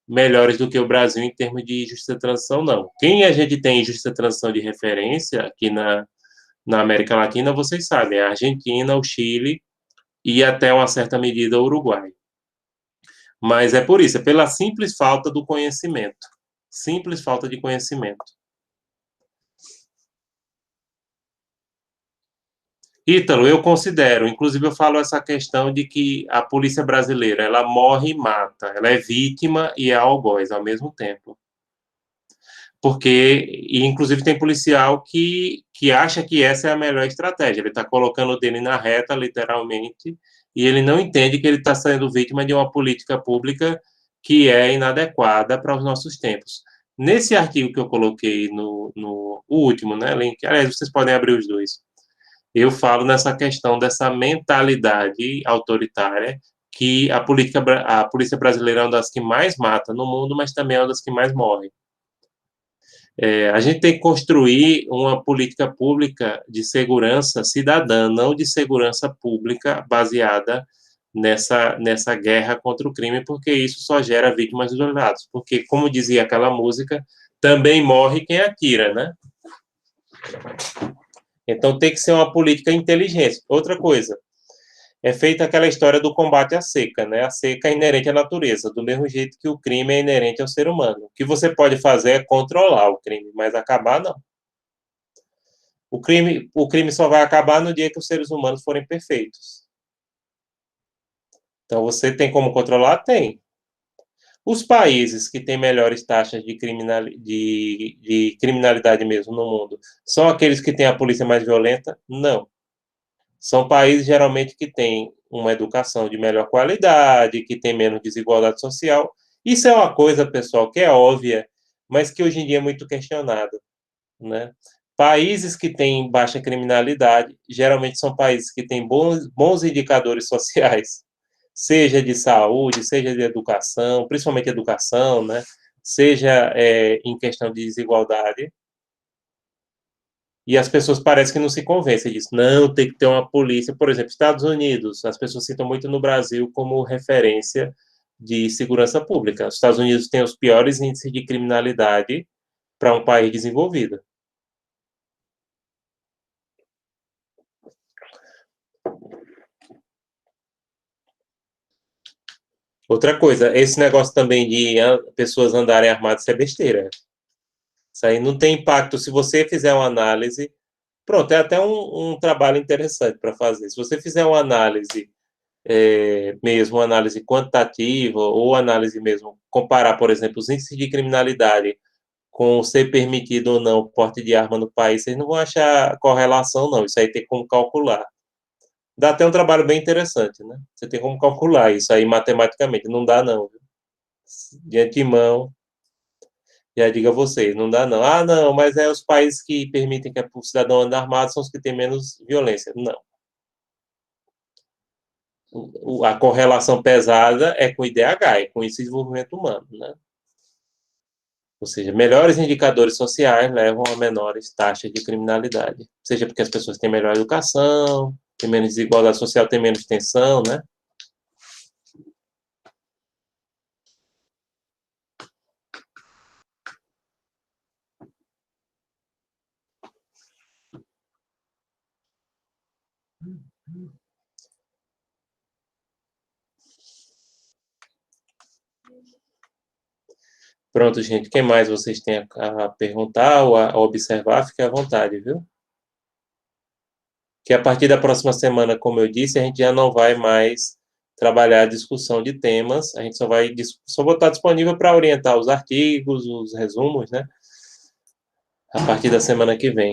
melhores do que o Brasil em termos de justiça de transição, não. Quem a gente tem em justiça de transição de referência aqui na América Latina, vocês sabem, a Argentina, o Chile e até uma certa medida o Uruguai. Mas é por isso, é pela simples falta do conhecimento. Simples falta de conhecimento. Ítalo, eu considero, inclusive eu falo essa questão de que a polícia brasileira, ela morre e mata, ela é vítima e é algoz ao mesmo tempo. Porque, e inclusive tem policial que acha que essa é a melhor estratégia, ele está colocando o dele na reta, literalmente, e ele não entende que ele está sendo vítima de uma política pública que é inadequada para os nossos tempos. Nesse artigo que eu coloquei no último, né, link, aliás, vocês podem abrir os dois, eu falo nessa questão dessa mentalidade autoritária que a polícia brasileira é uma das que mais mata no mundo, mas também é uma das que mais morre. A gente tem que construir uma política pública de segurança cidadã, não de segurança pública baseada nessa guerra contra o crime, porque isso só gera vítimas dos dois lados. Porque, como dizia aquela música, também morre quem atira, né? Então, tem que ser uma política inteligente. Outra coisa, é feita aquela história do combate à seca, né? A seca é inerente à natureza, do mesmo jeito que o crime é inerente ao ser humano. O que você pode fazer é controlar o crime, mas acabar não. O crime só vai acabar no dia que os seres humanos forem perfeitos. Então, você tem como controlar? Tem. Os países que têm melhores taxas de criminalidade mesmo no mundo são aqueles que têm a polícia mais violenta? Não. São países, geralmente, que têm uma educação de melhor qualidade, que têm menos desigualdade social. Isso é uma coisa, pessoal, que é óbvia, mas que hoje em dia é muito questionada, né? Países que têm baixa criminalidade, geralmente são países que têm bons indicadores sociais, seja de saúde, seja de educação, principalmente educação, né? Seja em questão de desigualdade. E as pessoas parecem que não se convencem disso. Não, tem que ter uma polícia. Por exemplo, Estados Unidos, as pessoas citam muito no Brasil como referência de segurança pública. Os Estados Unidos têm os piores índices de criminalidade para um país desenvolvido. Outra coisa, esse negócio também de pessoas andarem armadas, isso é besteira. Isso aí não tem impacto. Se você fizer uma análise, pronto, é até um trabalho interessante para fazer. Se você fizer uma análise mesmo análise quantitativa ou análise mesmo, comparar, por exemplo, os índices de criminalidade com ser permitido ou não o porte de arma no país, vocês não vão achar correlação, não. Isso aí tem como calcular. Dá até um trabalho bem interessante, né? Você tem como calcular isso aí matematicamente. Não dá, não. De antemão, já digo a vocês, não dá, não. Ah, não, mas é os países que permitem que o cidadão ande armado são os que têm menos violência. Não. A correlação pesada é com o IDH, é com esse desenvolvimento humano, né? Ou seja, melhores indicadores sociais levam a menores taxas de criminalidade. Seja porque as pessoas têm melhor educação, têm menos desigualdade social, têm menos tensão, né? Pronto, gente. O que mais vocês têm a perguntar ou a observar? Fique à vontade, viu? Que a partir da próxima semana, como eu disse, a gente já não vai mais trabalhar a discussão de temas, a gente só vou estar disponível para orientar os artigos, os resumos, né? A partir da semana que vem.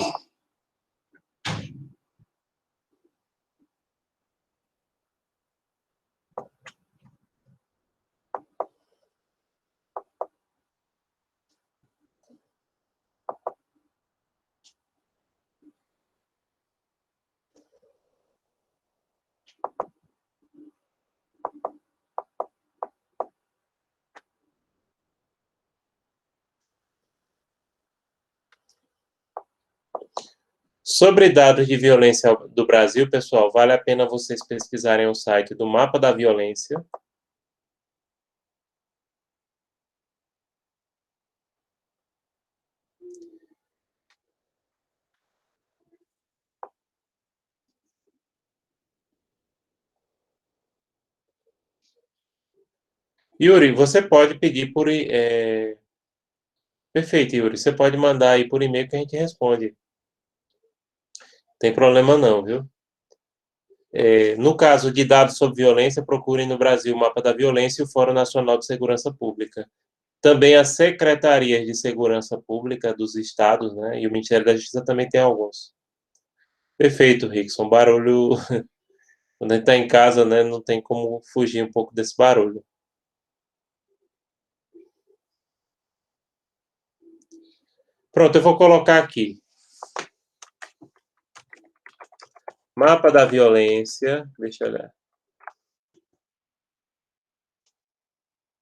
Sobre dados de violência do Brasil, pessoal, vale a pena vocês pesquisarem o site do Mapa da Violência. Yuri, você pode pedir por. Perfeito, Yuri. Você pode mandar aí por e-mail que a gente responde. Tem problema não, viu? No caso de dados sobre violência, procurem no Brasil o Mapa da Violência e o Fórum Nacional de Segurança Pública. Também as secretarias de segurança pública dos estados, né? E o Ministério da Justiça também tem alguns. Perfeito, Rickson. Barulho. Quando a gente está em casa, né? Não tem como fugir um pouco desse barulho. Pronto, eu vou colocar aqui. Mapa da violência. Deixa eu olhar.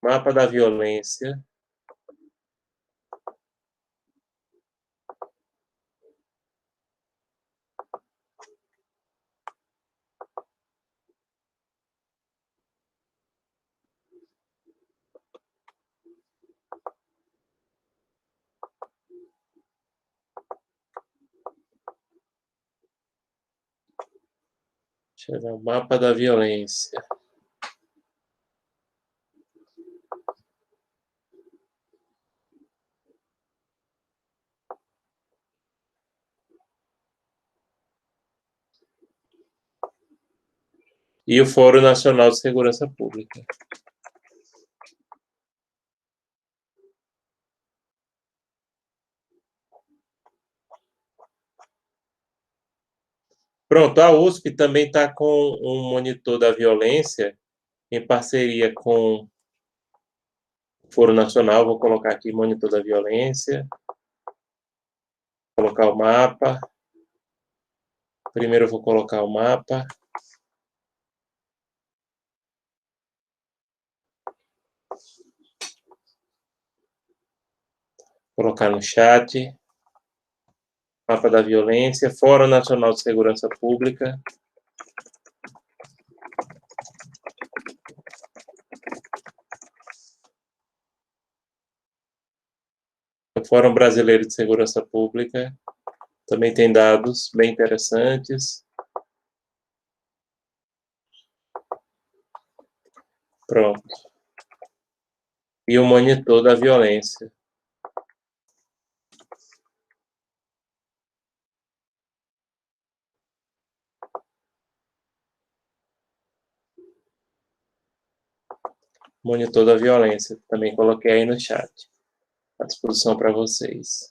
Mapa da violência. Deixa eu ver. O mapa da violência. E o Fórum Nacional de Segurança Pública. Pronto, a USP também está com um monitor da violência em parceria com o Foro Nacional. Vou colocar aqui monitor da violência. Vou colocar o mapa. Primeiro eu vou colocar o mapa. Colocar no chat. Mapa da violência. Fórum Nacional de Segurança Pública. O Fórum Brasileiro de Segurança Pública. Também tem dados bem interessantes. Pronto. E o monitor da violência. Monitor da violência. Também coloquei aí no chat. À disposição para vocês.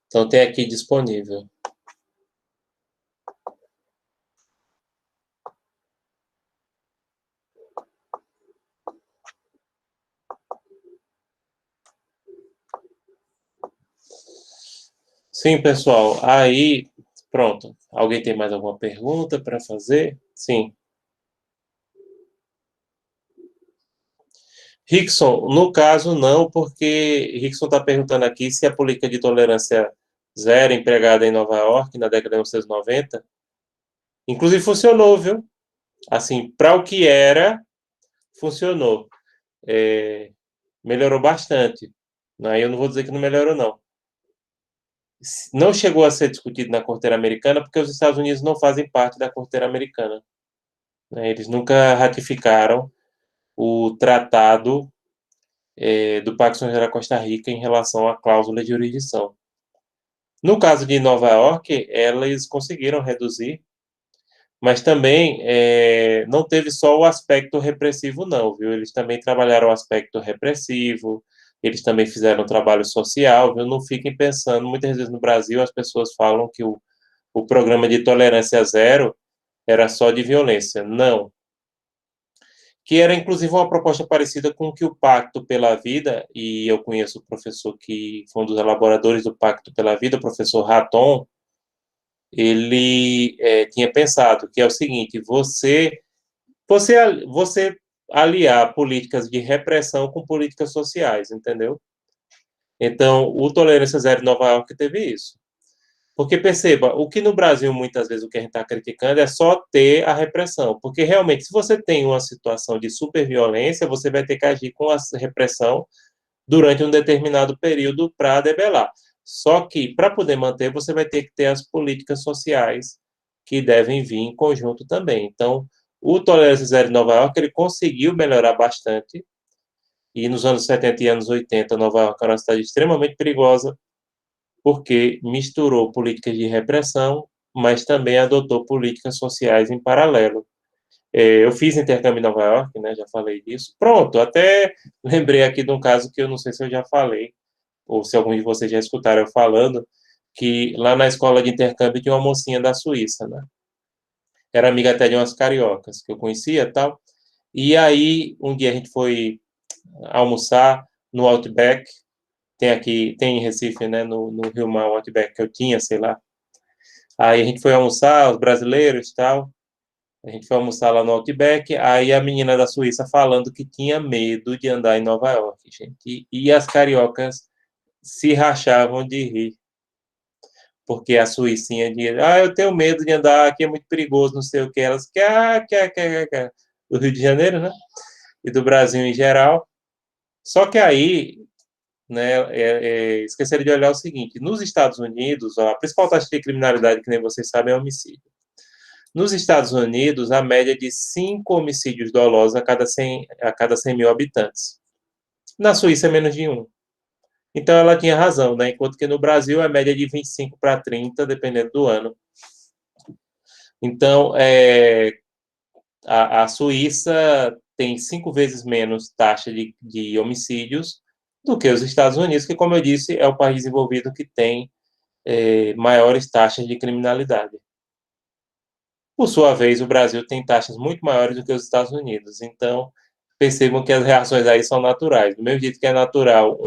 Então, tem aqui disponível. Sim, pessoal. Aí, pronto. Alguém tem mais alguma pergunta para fazer? Sim. Rickson, no caso, não, porque Rickson está perguntando aqui se a política de tolerância zero empregada em Nova York na década de 1990, inclusive funcionou, viu? Assim, para o que era, funcionou. Melhorou bastante. Aí eu não vou dizer que não melhorou, não. Não chegou a ser discutido na Corte Interamericana porque os Estados Unidos não fazem parte da Corte Interamericana. Eles nunca ratificaram o tratado do Pacto Social da Costa Rica em relação à cláusula de jurisdição. No caso de Nova York, elas conseguiram reduzir, mas também não teve só o aspecto repressivo, não, viu? Eles também trabalharam o aspecto repressivo, eles também fizeram trabalho social, viu? Não fiquem pensando, muitas vezes no Brasil as pessoas falam que o programa de tolerância zero era só de violência. Não. Que era inclusive uma proposta parecida com o que o Pacto pela Vida, e eu conheço o professor que foi um dos elaboradores do Pacto pela Vida, o professor Raton, ele tinha pensado, que é o seguinte: você aliar políticas de repressão com políticas sociais, entendeu? Então, o Tolerância Zero em Nova York teve isso. Porque perceba, o que no Brasil muitas vezes o que a gente está criticando é só ter a repressão. Porque realmente, se você tem uma situação de superviolência, você vai ter que agir com a repressão durante um determinado período para debelar. Só que, para poder manter, você vai ter que ter as políticas sociais que devem vir em conjunto também. Então, o Tolerância Zero em Nova York, ele conseguiu melhorar bastante. E nos anos 70 e anos 80, Nova York era uma cidade extremamente perigosa, porque misturou políticas de repressão, mas também adotou políticas sociais em paralelo. Eu fiz intercâmbio em Nova York, né, já falei disso. Pronto, até lembrei aqui de um caso que eu não sei se eu já falei, ou se algum de vocês já escutaram eu falando, que lá na escola de intercâmbio tinha uma mocinha da Suíça, né? Era amiga até de umas cariocas que eu conhecia e tal. E aí, um dia a gente foi almoçar no Outback, tem em Recife, né, no Rio Mar, o Outback que eu tinha, sei lá. Aí a gente foi almoçar, os brasileiros e tal. A gente foi almoçar lá no Outback. Aí a menina da Suíça falando que tinha medo de andar em Nova York, gente. E as cariocas se rachavam de rir. Porque a Suícinha dizia, eu tenho medo de andar, aqui é muito perigoso, não sei o que. Elas, do Rio de Janeiro, né? E do Brasil em geral. Só que aí, né, esqueceram de olhar o seguinte: nos Estados Unidos, a principal taxa de criminalidade, que nem vocês sabem, é homicídio. Nos Estados Unidos, a média é de 5 homicídios dolosos a cada 100 mil habitantes. Na Suíça, é menos de 1. Então, ela tinha razão, né? Enquanto que no Brasil, a média é de 25 para 30, dependendo do ano. Então, a Suíça tem 5 vezes menos taxa de homicídios do que os Estados Unidos, que, como eu disse, é o país desenvolvido que tem maiores taxas de criminalidade. Por sua vez, o Brasil tem taxas muito maiores do que os Estados Unidos. Então, percebam que as reações aí são naturais. Do mesmo jeito que é natural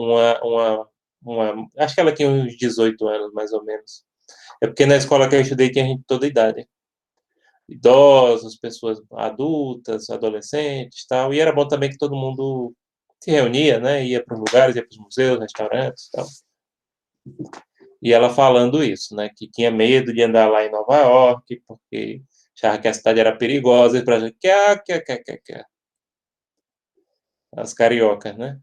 acho que ela tinha uns 18 anos, mais ou menos. É porque na escola que eu estudei tinha gente de toda idade. Idosos, pessoas adultas, adolescentes, tal. E era bom também que todo mundo se reunia, né? Ia para os lugares, ia para os museus, restaurantes, tal. E ela falando isso, né? Que tinha medo de andar lá em Nova York, porque achava que a cidade era perigosa, e para gente, as cariocas, né?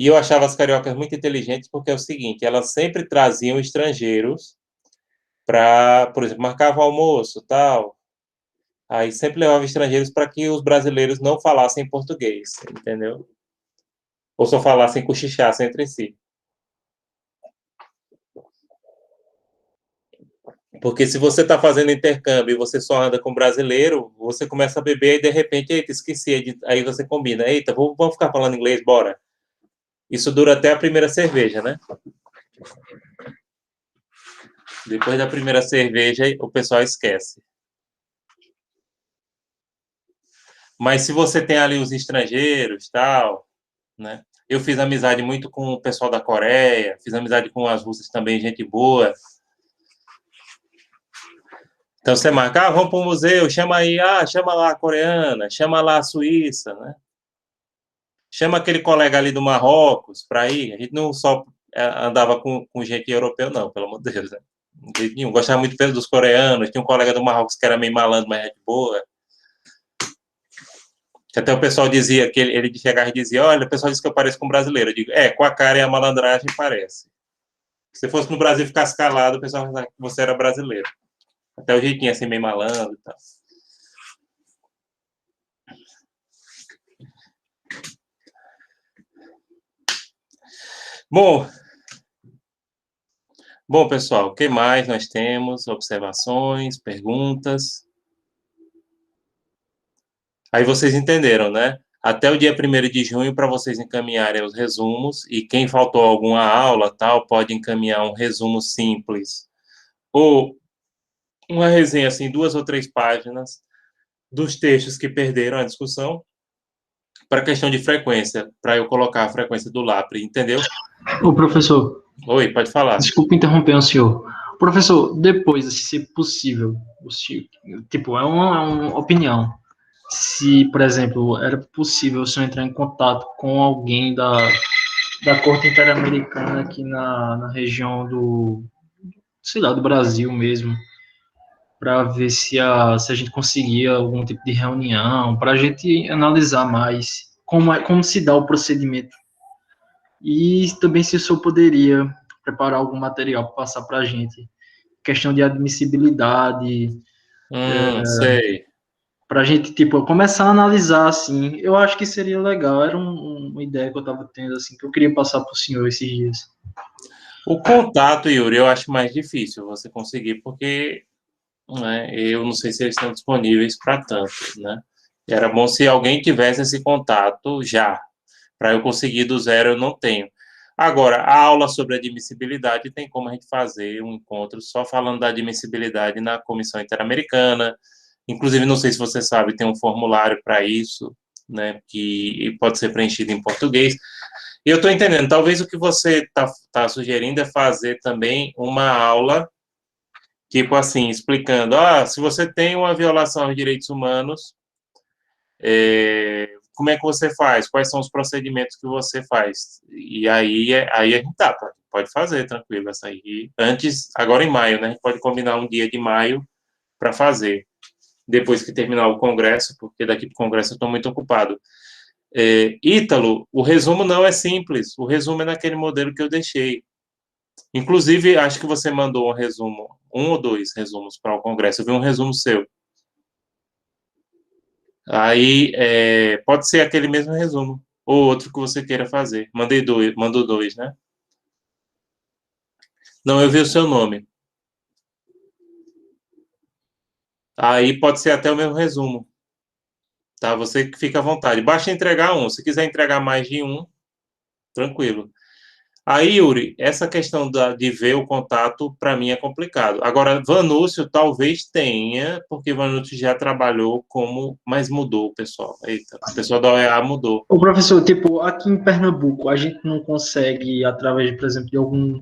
E eu achava as cariocas muito inteligentes porque é o seguinte, elas sempre traziam estrangeiros para, por exemplo, marcavam almoço, tal. Aí sempre levavam estrangeiros para que os brasileiros não falassem português, entendeu? Ou só falassem, cochichassem entre si. Porque se você está fazendo intercâmbio e você só anda com brasileiro, você começa a beber e de repente, eita, esqueci. Aí você combina, eita, vamos ficar falando inglês, bora. Isso dura até a primeira cerveja, né? Depois da primeira cerveja, o pessoal esquece. Mas se você tem ali os estrangeiros, tal, né? Eu fiz amizade muito com o pessoal da Coreia, fiz amizade com as russas também, gente boa. Então você marca, vamos para o museu, chama aí, chama lá a coreana, chama lá a Suíça, né? Chama aquele colega ali do Marrocos para ir. A gente não só andava com gente europeu, não, pelo amor de Deus, né? Gostava muito dos coreanos, tinha um colega do Marrocos que era meio malandro, mas é de boa. Até o pessoal dizia, que ele chegava e dizia, olha, o pessoal diz que eu pareço com um brasileiro. Eu digo, com a cara e a malandragem parece. Se fosse no Brasil e ficasse calado, o pessoal pensava que você era brasileiro. Até o jeitinho assim, meio malandro e tal. Bom, pessoal, o que mais nós temos? Observações, perguntas? Aí vocês entenderam, né? Até o dia 1º de junho, para vocês encaminharem os resumos, e quem faltou alguma aula, tal, pode encaminhar um resumo simples, ou uma resenha, assim, 2 ou 3 páginas, dos textos que perderam a discussão, para questão de frequência, para eu colocar a frequência do LAPRE, entendeu? Ô, professor. Oi, pode falar. Desculpe interromper o senhor. Professor, depois, se possível, tipo, é uma opinião. Se, por exemplo, era possível o senhor entrar em contato com alguém da Corte Interamericana aqui na região sei lá, do Brasil mesmo, para ver se a gente conseguia algum tipo de reunião, para a gente analisar mais como se dá o procedimento. E também se o senhor poderia preparar algum material para passar para a gente. Questão de admissibilidade. Sei. Para a gente, tipo, começar a analisar, assim. Eu acho que seria legal. Era uma ideia que eu estava tendo, assim, que eu queria passar para o senhor esses dias. O contato, Yuri, eu acho mais difícil você conseguir, porque né, eu não sei se eles estão disponíveis para tanto, né? Era bom se alguém tivesse esse contato já. Para eu conseguir do zero, eu não tenho. Agora, a aula sobre admissibilidade tem como a gente fazer um encontro só falando da admissibilidade na Comissão Interamericana. Inclusive, não sei se você sabe, tem um formulário para isso, né, que pode ser preenchido em português. E eu estou entendendo, talvez o que você tá sugerindo é fazer também uma aula, tipo assim, explicando, se você tem uma violação aos direitos humanos, como é que você faz? Quais são os procedimentos que você faz? E aí a gente pode fazer, tranquilo, essa aí. Antes, agora em maio, né? A gente pode combinar um dia de maio para fazer, depois que terminar o congresso, porque daqui para o congresso eu estou muito ocupado. Ítalo, o resumo não é simples, o resumo é naquele modelo que eu deixei. Inclusive, acho que você mandou um resumo, 1 ou 2 resumos para o congresso, eu vi um resumo seu. Aí, pode ser aquele mesmo resumo, ou outro que você queira fazer. Mandou 2, né? Não, eu vi o seu nome. Aí pode ser até o mesmo resumo. Tá? Você que fica à vontade. Basta entregar um. Se quiser entregar mais de um, tranquilo. Aí, Yuri, essa questão de ver o contato, para mim, é complicado. Agora, Vanúcio talvez tenha, porque Vanúcio já trabalhou mas mudou, pessoal. Eita, o pessoal da OEA mudou. Ô, professor, tipo, aqui em Pernambuco, a gente não consegue, através, por exemplo, de algum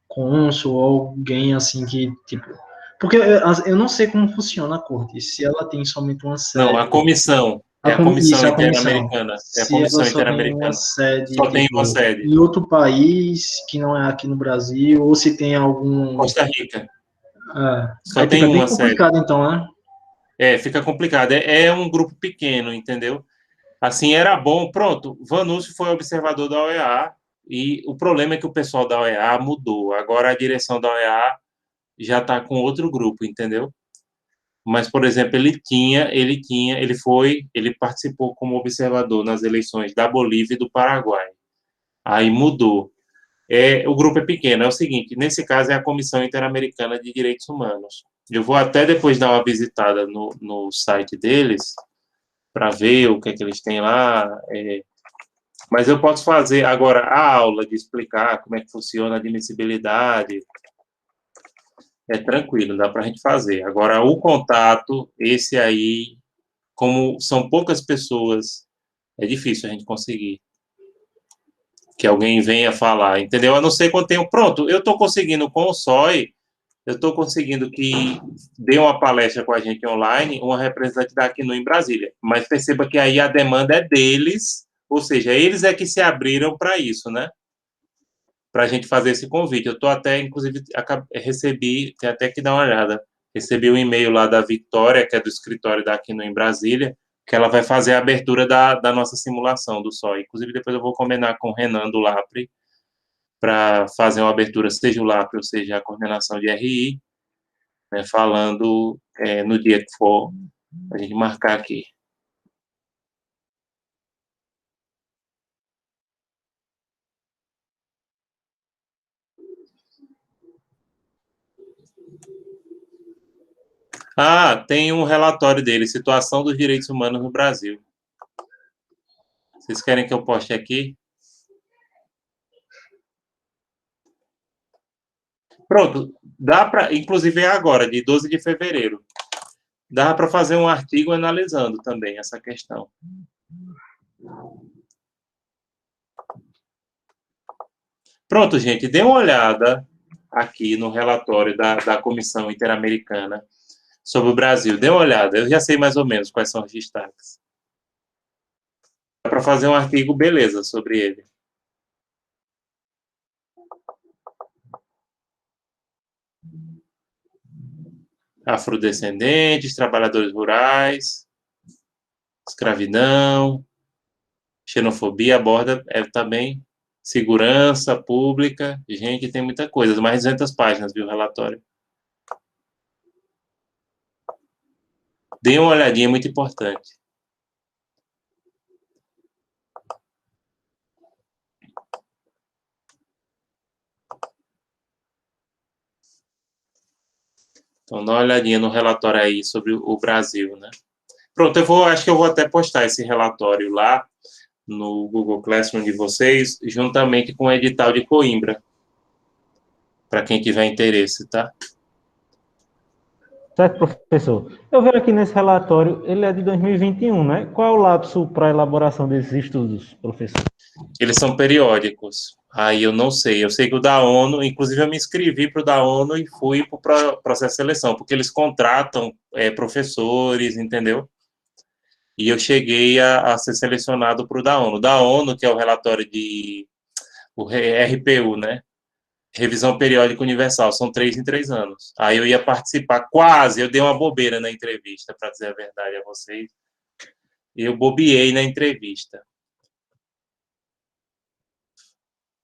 cônsul ou alguém assim que, tipo... Porque eu não sei como funciona a corte, se ela tem somente uma sede... Não, a comissão. A Comissão Interamericana. É a Comissão Interamericana. Só tem uma sede. Em outro país, que não é aqui no Brasil, ou se tem algum... Costa Rica. Só tem uma sede. É bem complicado, então, né? Fica complicado. É um grupo pequeno, entendeu? Assim, era bom, pronto, Vanúcio foi observador da OEA, e o problema é que o pessoal da OEA mudou. Agora a direção da OEA já está com outro grupo, entendeu? Mas, por exemplo, ele participou como observador nas eleições da Bolívia e do Paraguai. Aí mudou. O grupo é pequeno. É o seguinte, nesse caso é a Comissão Interamericana de Direitos Humanos. Eu vou até depois dar uma visitada no site deles para ver o que é que eles têm lá. Mas eu posso fazer agora a aula de explicar como é que funciona a admissibilidade. É tranquilo, dá para a gente fazer. Agora, o contato, esse aí, como são poucas pessoas, é difícil a gente conseguir que alguém venha falar, entendeu? A não ser quando tenho. Pronto, eu estou conseguindo com o SOI, eu estou conseguindo que dê uma palestra com a gente online, uma representante daqui no em Brasília. Mas perceba que aí a demanda é deles, ou seja, eles é que se abriram para isso, né? Para a gente fazer esse convite. Eu estou até, inclusive, recebi, tem até que dar uma olhada, recebi um e-mail lá da Vitória, que é do escritório daqui no em Brasília, que ela vai fazer a abertura da nossa simulação do SOI. Inclusive, depois eu vou combinar com o Renan do LAPRE para fazer uma abertura, seja o LAPRE ou seja a coordenação de RI, né, falando no dia que for, a gente marcar aqui. Tem um relatório dele, Situação dos Direitos Humanos no Brasil. Vocês querem que eu poste aqui? Pronto, dá para, inclusive é agora, de 12 de fevereiro, dá para fazer um artigo analisando também essa questão. Pronto, gente, dê uma olhada aqui no relatório da Comissão Interamericana sobre o Brasil. Dê uma olhada, eu já sei mais ou menos quais são os destaques. Dá para fazer um artigo, beleza, sobre ele. Afrodescendentes, trabalhadores rurais, escravidão, xenofobia, aborda também segurança pública. Gente, tem muita coisa, mais de 200 páginas, viu, o relatório. Dê uma olhadinha, é muito importante. Então, dá uma olhadinha no relatório aí sobre o Brasil, né? Pronto, acho que eu vou até postar esse relatório lá no Google Classroom de vocês, juntamente com o edital de Coimbra, para quem tiver interesse, tá? Certo, professor? Eu vejo aqui nesse relatório, ele é de 2021, né? Qual é o lapso para a elaboração desses estudos, professor? Eles são periódicos. Aí eu não sei. Eu sei que o da ONU, inclusive eu me inscrevi para o da ONU e fui para o processo de seleção, porque eles contratam professores, entendeu? E eu cheguei a ser selecionado para o da ONU. Da ONU, que é o relatório o RPU, né? Revisão Periódica Universal, são 3 em 3 anos. Aí eu ia participar, quase, eu dei uma bobeira na entrevista, para dizer a verdade a vocês. Eu bobeei na entrevista.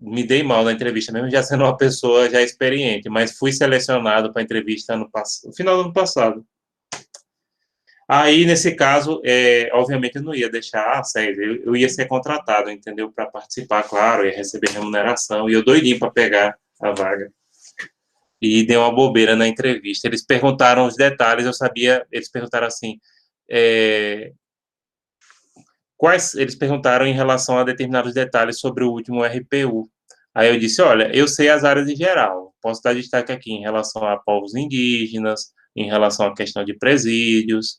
Me dei mal na entrevista, mesmo já sendo uma pessoa já experiente, mas fui selecionado para a entrevista no final do ano passado. Aí, nesse caso, obviamente eu não ia deixar, sério, eu ia ser contratado, entendeu? Para participar, claro, ia receber remuneração, e eu doidinho para pegar a vaga. E deu uma bobeira na entrevista. Eles perguntaram os detalhes, eu sabia, eles perguntaram assim, eles perguntaram em relação a determinados detalhes sobre o último RPU. Aí eu disse, olha, eu sei as áreas em geral, posso dar destaque aqui em relação a povos indígenas, em relação à questão de presídios,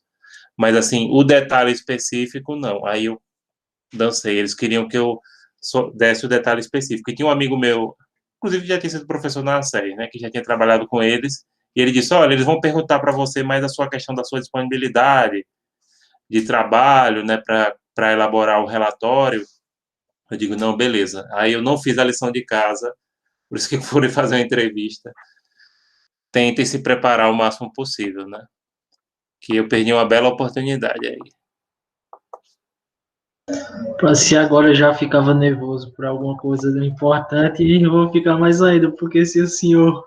mas, assim, o detalhe específico, não. Aí eu dancei, eles queriam que eu desse o detalhe específico. E tinha um amigo meu, inclusive já tinha sido professor na série, né, que já tinha trabalhado com eles, e ele disse, olha, eles vão perguntar para você mais a sua questão da sua disponibilidade de trabalho, né, para elaborar o relatório. Eu digo, não, beleza. Aí eu não fiz a lição de casa, por isso que eu fui fazer uma entrevista. Tentem se preparar o máximo possível, né? Que eu perdi uma bela oportunidade aí. Se agora eu já ficava nervoso por alguma coisa importante, eu vou ficar mais ainda, porque se o senhor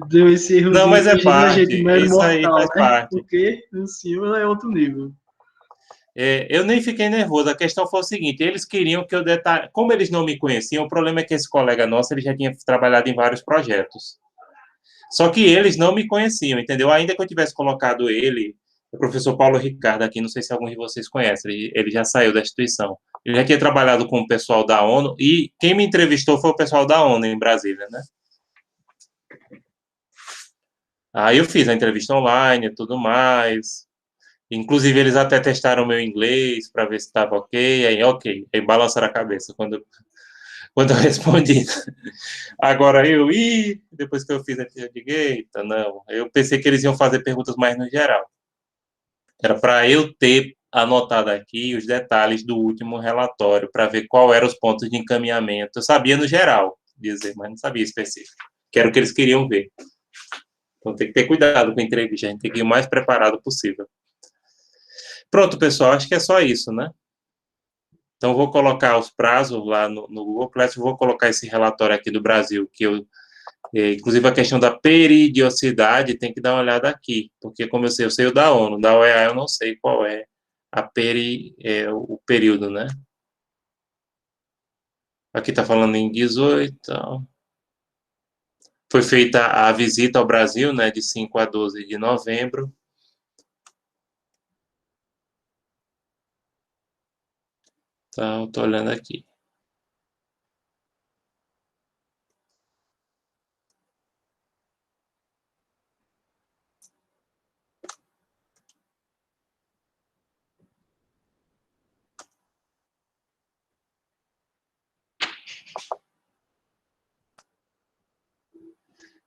deu esse Não, errozinho, mas é imagina a parte, gente, mero isso aí mortal, faz né? parte. Porque o senhor é outro nível. Eu nem fiquei nervoso, a questão foi o seguinte, eles queriam que eu detalhe, como eles não me conheciam, o problema é que esse colega nosso, ele já tinha trabalhado em vários projetos. Só que eles não me conheciam, entendeu? Ainda que eu tivesse colocado ele, o professor Paulo Ricardo aqui, não sei se algum de vocês conhece, ele já saiu da instituição. Ele já tinha trabalhado com o pessoal da ONU, e quem me entrevistou foi o pessoal da ONU em Brasília, né? Aí eu fiz a entrevista online e tudo mais. Inclusive, eles até testaram meu inglês para ver se estava ok. Aí, ok. Aí balançaram a cabeça quando eu respondi. Agora depois que eu fiz aqui, eu digo, eita, não. Eu pensei que eles iam fazer perguntas mais no geral. Era para eu ter anotado aqui os detalhes do último relatório, para ver qual eram os pontos de encaminhamento. Eu sabia no geral dizer, mas não sabia específico. Que era o que eles queriam ver. Então tem que ter cuidado com a entrevista, a gente tem que ir o mais preparado possível. Pronto, pessoal, acho que é só isso, né? Então, vou colocar os prazos lá no Google Classroom, vou colocar esse relatório aqui do Brasil, inclusive a questão da periodicidade, tem que dar uma olhada aqui, porque como eu sei o da ONU, da OEA eu não sei qual é o período, né? Aqui está falando em 18, então. Foi feita a visita ao Brasil, né, de 5 a 12 de novembro. Então, estou olhando aqui.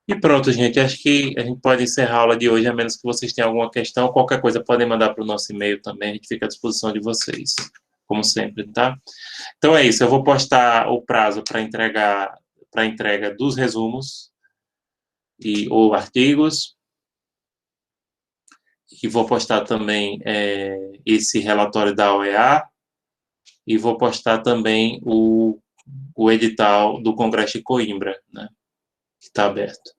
E pronto, gente. Acho que a gente pode encerrar a aula de hoje, a menos que vocês tenham alguma questão. Qualquer coisa, podem mandar para o nosso e-mail também. A gente fica à disposição de vocês, como sempre, tá? Então é isso. Eu vou postar o prazo para entrega dos resumos ou artigos. E vou postar também esse relatório da OEA. E vou postar também o edital do Congresso de Coimbra, né? Que está aberto.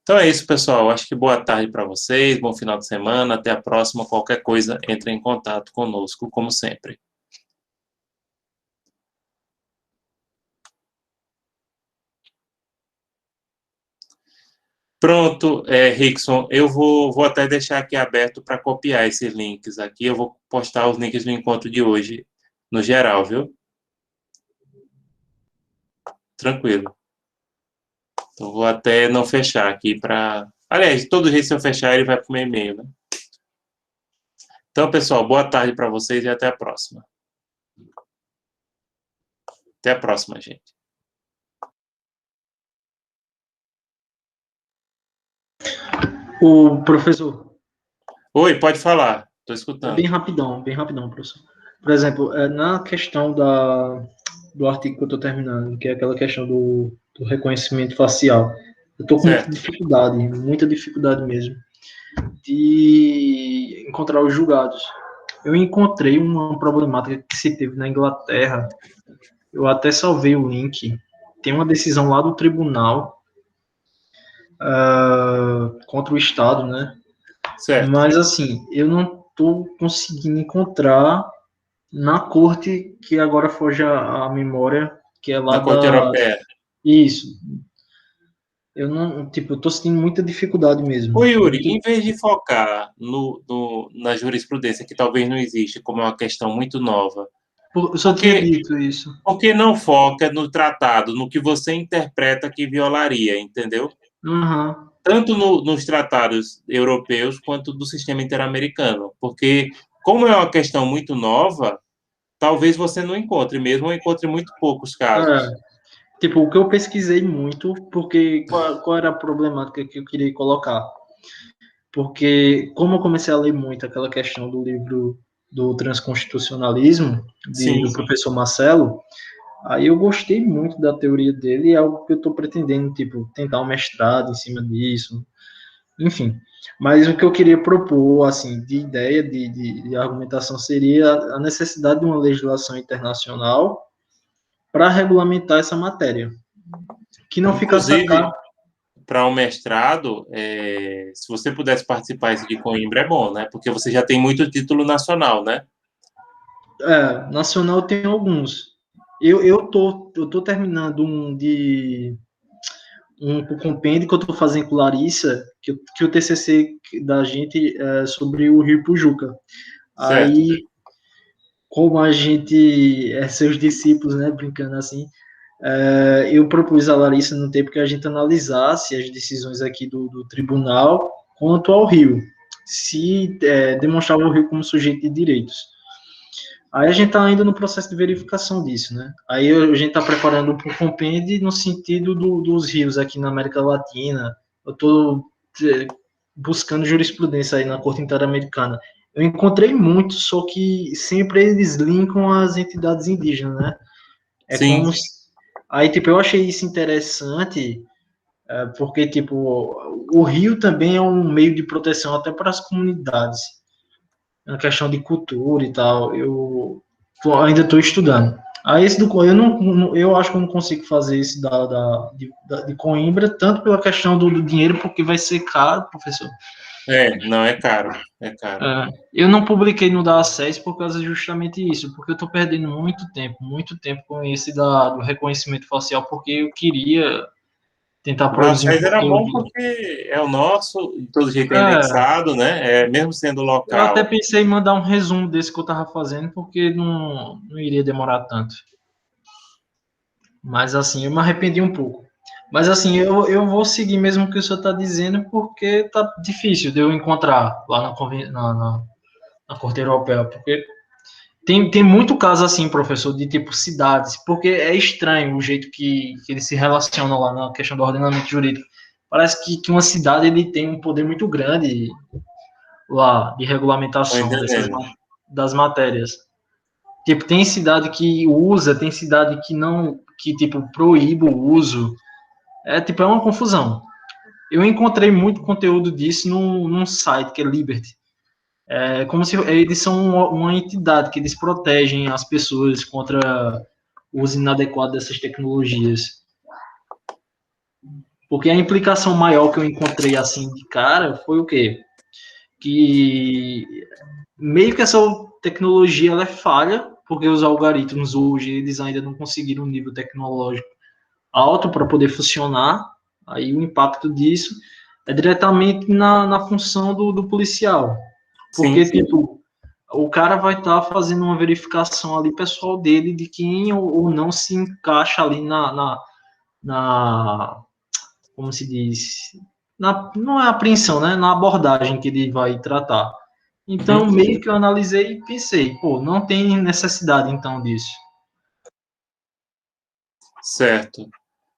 Então é isso, pessoal. Acho que boa tarde para vocês, bom final de semana, até a próxima. Qualquer coisa, entre em contato conosco, como sempre. Pronto, Rickson, eu vou até deixar aqui aberto para copiar esses links aqui. Eu vou postar os links do encontro de hoje, no geral, viu? Tranquilo. Então, vou até não fechar aqui para... Aliás, de todo jeito, se eu fechar, ele vai para o meu e-mail, né? Então, pessoal, boa tarde para vocês e até a próxima. Até a próxima, gente. O professor, Oi, pode falar. Estou escutando. bem rapidão, professor. Por exemplo, na questão do artigo que eu estou terminando, que é aquela questão do reconhecimento facial, eu estou com Certo. muita dificuldade mesmo, de encontrar os julgados. Eu encontrei uma problemática que se teve na Inglaterra, eu até salvei o link, tem uma decisão lá do tribunal contra o Estado, né? Certo. Mas, assim, eu não estou conseguindo encontrar na corte, que agora foge a memória, que é lá Na Corte da... Europeia. Isso. Eu não, tipo, eu tô sentindo muita dificuldade mesmo. Ô, Yuri, em vez de focar na jurisprudência, que talvez não existe, como é uma questão muito nova, Eu só tinha porque, dito isso. porque não foca no tratado, no que você interpreta que violaria, entendeu? Uhum. Tanto nos tratados europeus quanto do sistema interamericano. Porque, como é uma questão muito nova, talvez você não encontre mesmo, ou encontre muito poucos casos. Tipo, o que eu pesquisei muito, porque qual era a problemática que eu queria colocar? Porque, como eu comecei a ler muito aquela questão do livro do transconstitucionalismo, Sim, do professor Marcelo, aí eu gostei muito da teoria dele e é algo que eu estou pretendendo, tipo, tentar um mestrado em cima disso, enfim. Mas o que eu queria propor, assim, de ideia, de argumentação, seria a necessidade de uma legislação internacional para regulamentar essa matéria, que não ficasse a Inclusive, cargo. para um mestrado, se você pudesse participar esse de Coimbra, é bom, né? Porque você já tem muito título nacional, né? Nacional tem alguns. Eu tô terminando um compêndio que eu estou fazendo com Larissa, que o TCC da gente é sobre o Rio Pujuca. Certo. Aí, como a gente é seus discípulos, né, brincando assim, eu propus a Larissa no tempo que a gente analisasse as decisões aqui do tribunal quanto ao Rio, se demonstrava o Rio como sujeito de direitos. Aí a gente está ainda no processo de verificação disso, né? Aí a gente está preparando um compêndio no sentido dos rios aqui na América Latina. Eu estou buscando jurisprudência aí na Corte Interamericana. Eu encontrei muito, só que sempre eles linkam as entidades indígenas, né? É Sim, como aí, tipo, eu achei isso interessante, porque, tipo, o rio também é um meio de proteção até para as comunidades. É uma questão de cultura e tal. Eu ainda estou estudando. Aí esse eu acho que eu não consigo fazer esse de Coimbra, tanto pela questão do dinheiro, porque vai ser caro, professor. não é caro, é caro. Eu não publiquei no da acesso por causa justamente isso, porque eu estou perdendo muito tempo com esse do reconhecimento facial, porque eu queria tentar O da produzir um SES era bom conteúdo. porque é o nosso, de todo jeito é É, indexado, né? Mesmo sendo eu até local. pensei em mandar um resumo desse que eu estava fazendo, porque não iria demorar tanto. Mas assim, eu me arrependi um pouco. Mas assim, eu vou seguir mesmo o que o senhor está dizendo, porque tá difícil de eu encontrar lá na Corte Europeia, porque tem muito caso assim, professor, de tipo cidades, porque é estranho o jeito que eles se relacionam lá na questão do ordenamento jurídico. Parece que uma cidade ele tem um poder muito grande lá de Tô regulamentação entendendo. das matérias. Tipo, tem cidade que usa, tem cidade que não, que tipo proíbe o uso. É uma confusão. Eu encontrei muito conteúdo disso num site que é Liberty. É como se eles são uma entidade que eles protegem as pessoas contra o uso inadequado dessas tecnologias. Porque a implicação maior que eu encontrei assim de cara foi o quê? Que meio que essa tecnologia ela é falha, porque os algoritmos hoje eles ainda não conseguiram um nível tecnológico alto para poder funcionar. Aí o impacto disso é diretamente na função do policial. Sim, Porque, sim. tipo, o cara vai estar fazendo uma verificação ali pessoal dele de quem ou não se encaixa ali na como se diz, não é apreensão, né? Na abordagem que ele vai tratar. Então, Uhum. meio que eu analisei e pensei, pô, não tem necessidade então disso. Certo.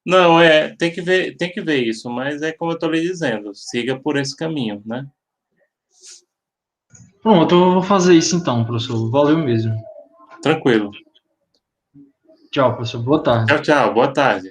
Não, tem que ver isso, mas é como eu estou lhe dizendo, siga por esse caminho, né? Pronto, eu vou fazer isso então, professor. Valeu mesmo. Tranquilo. Tchau, professor. Boa tarde. Tchau, tchau. Boa tarde.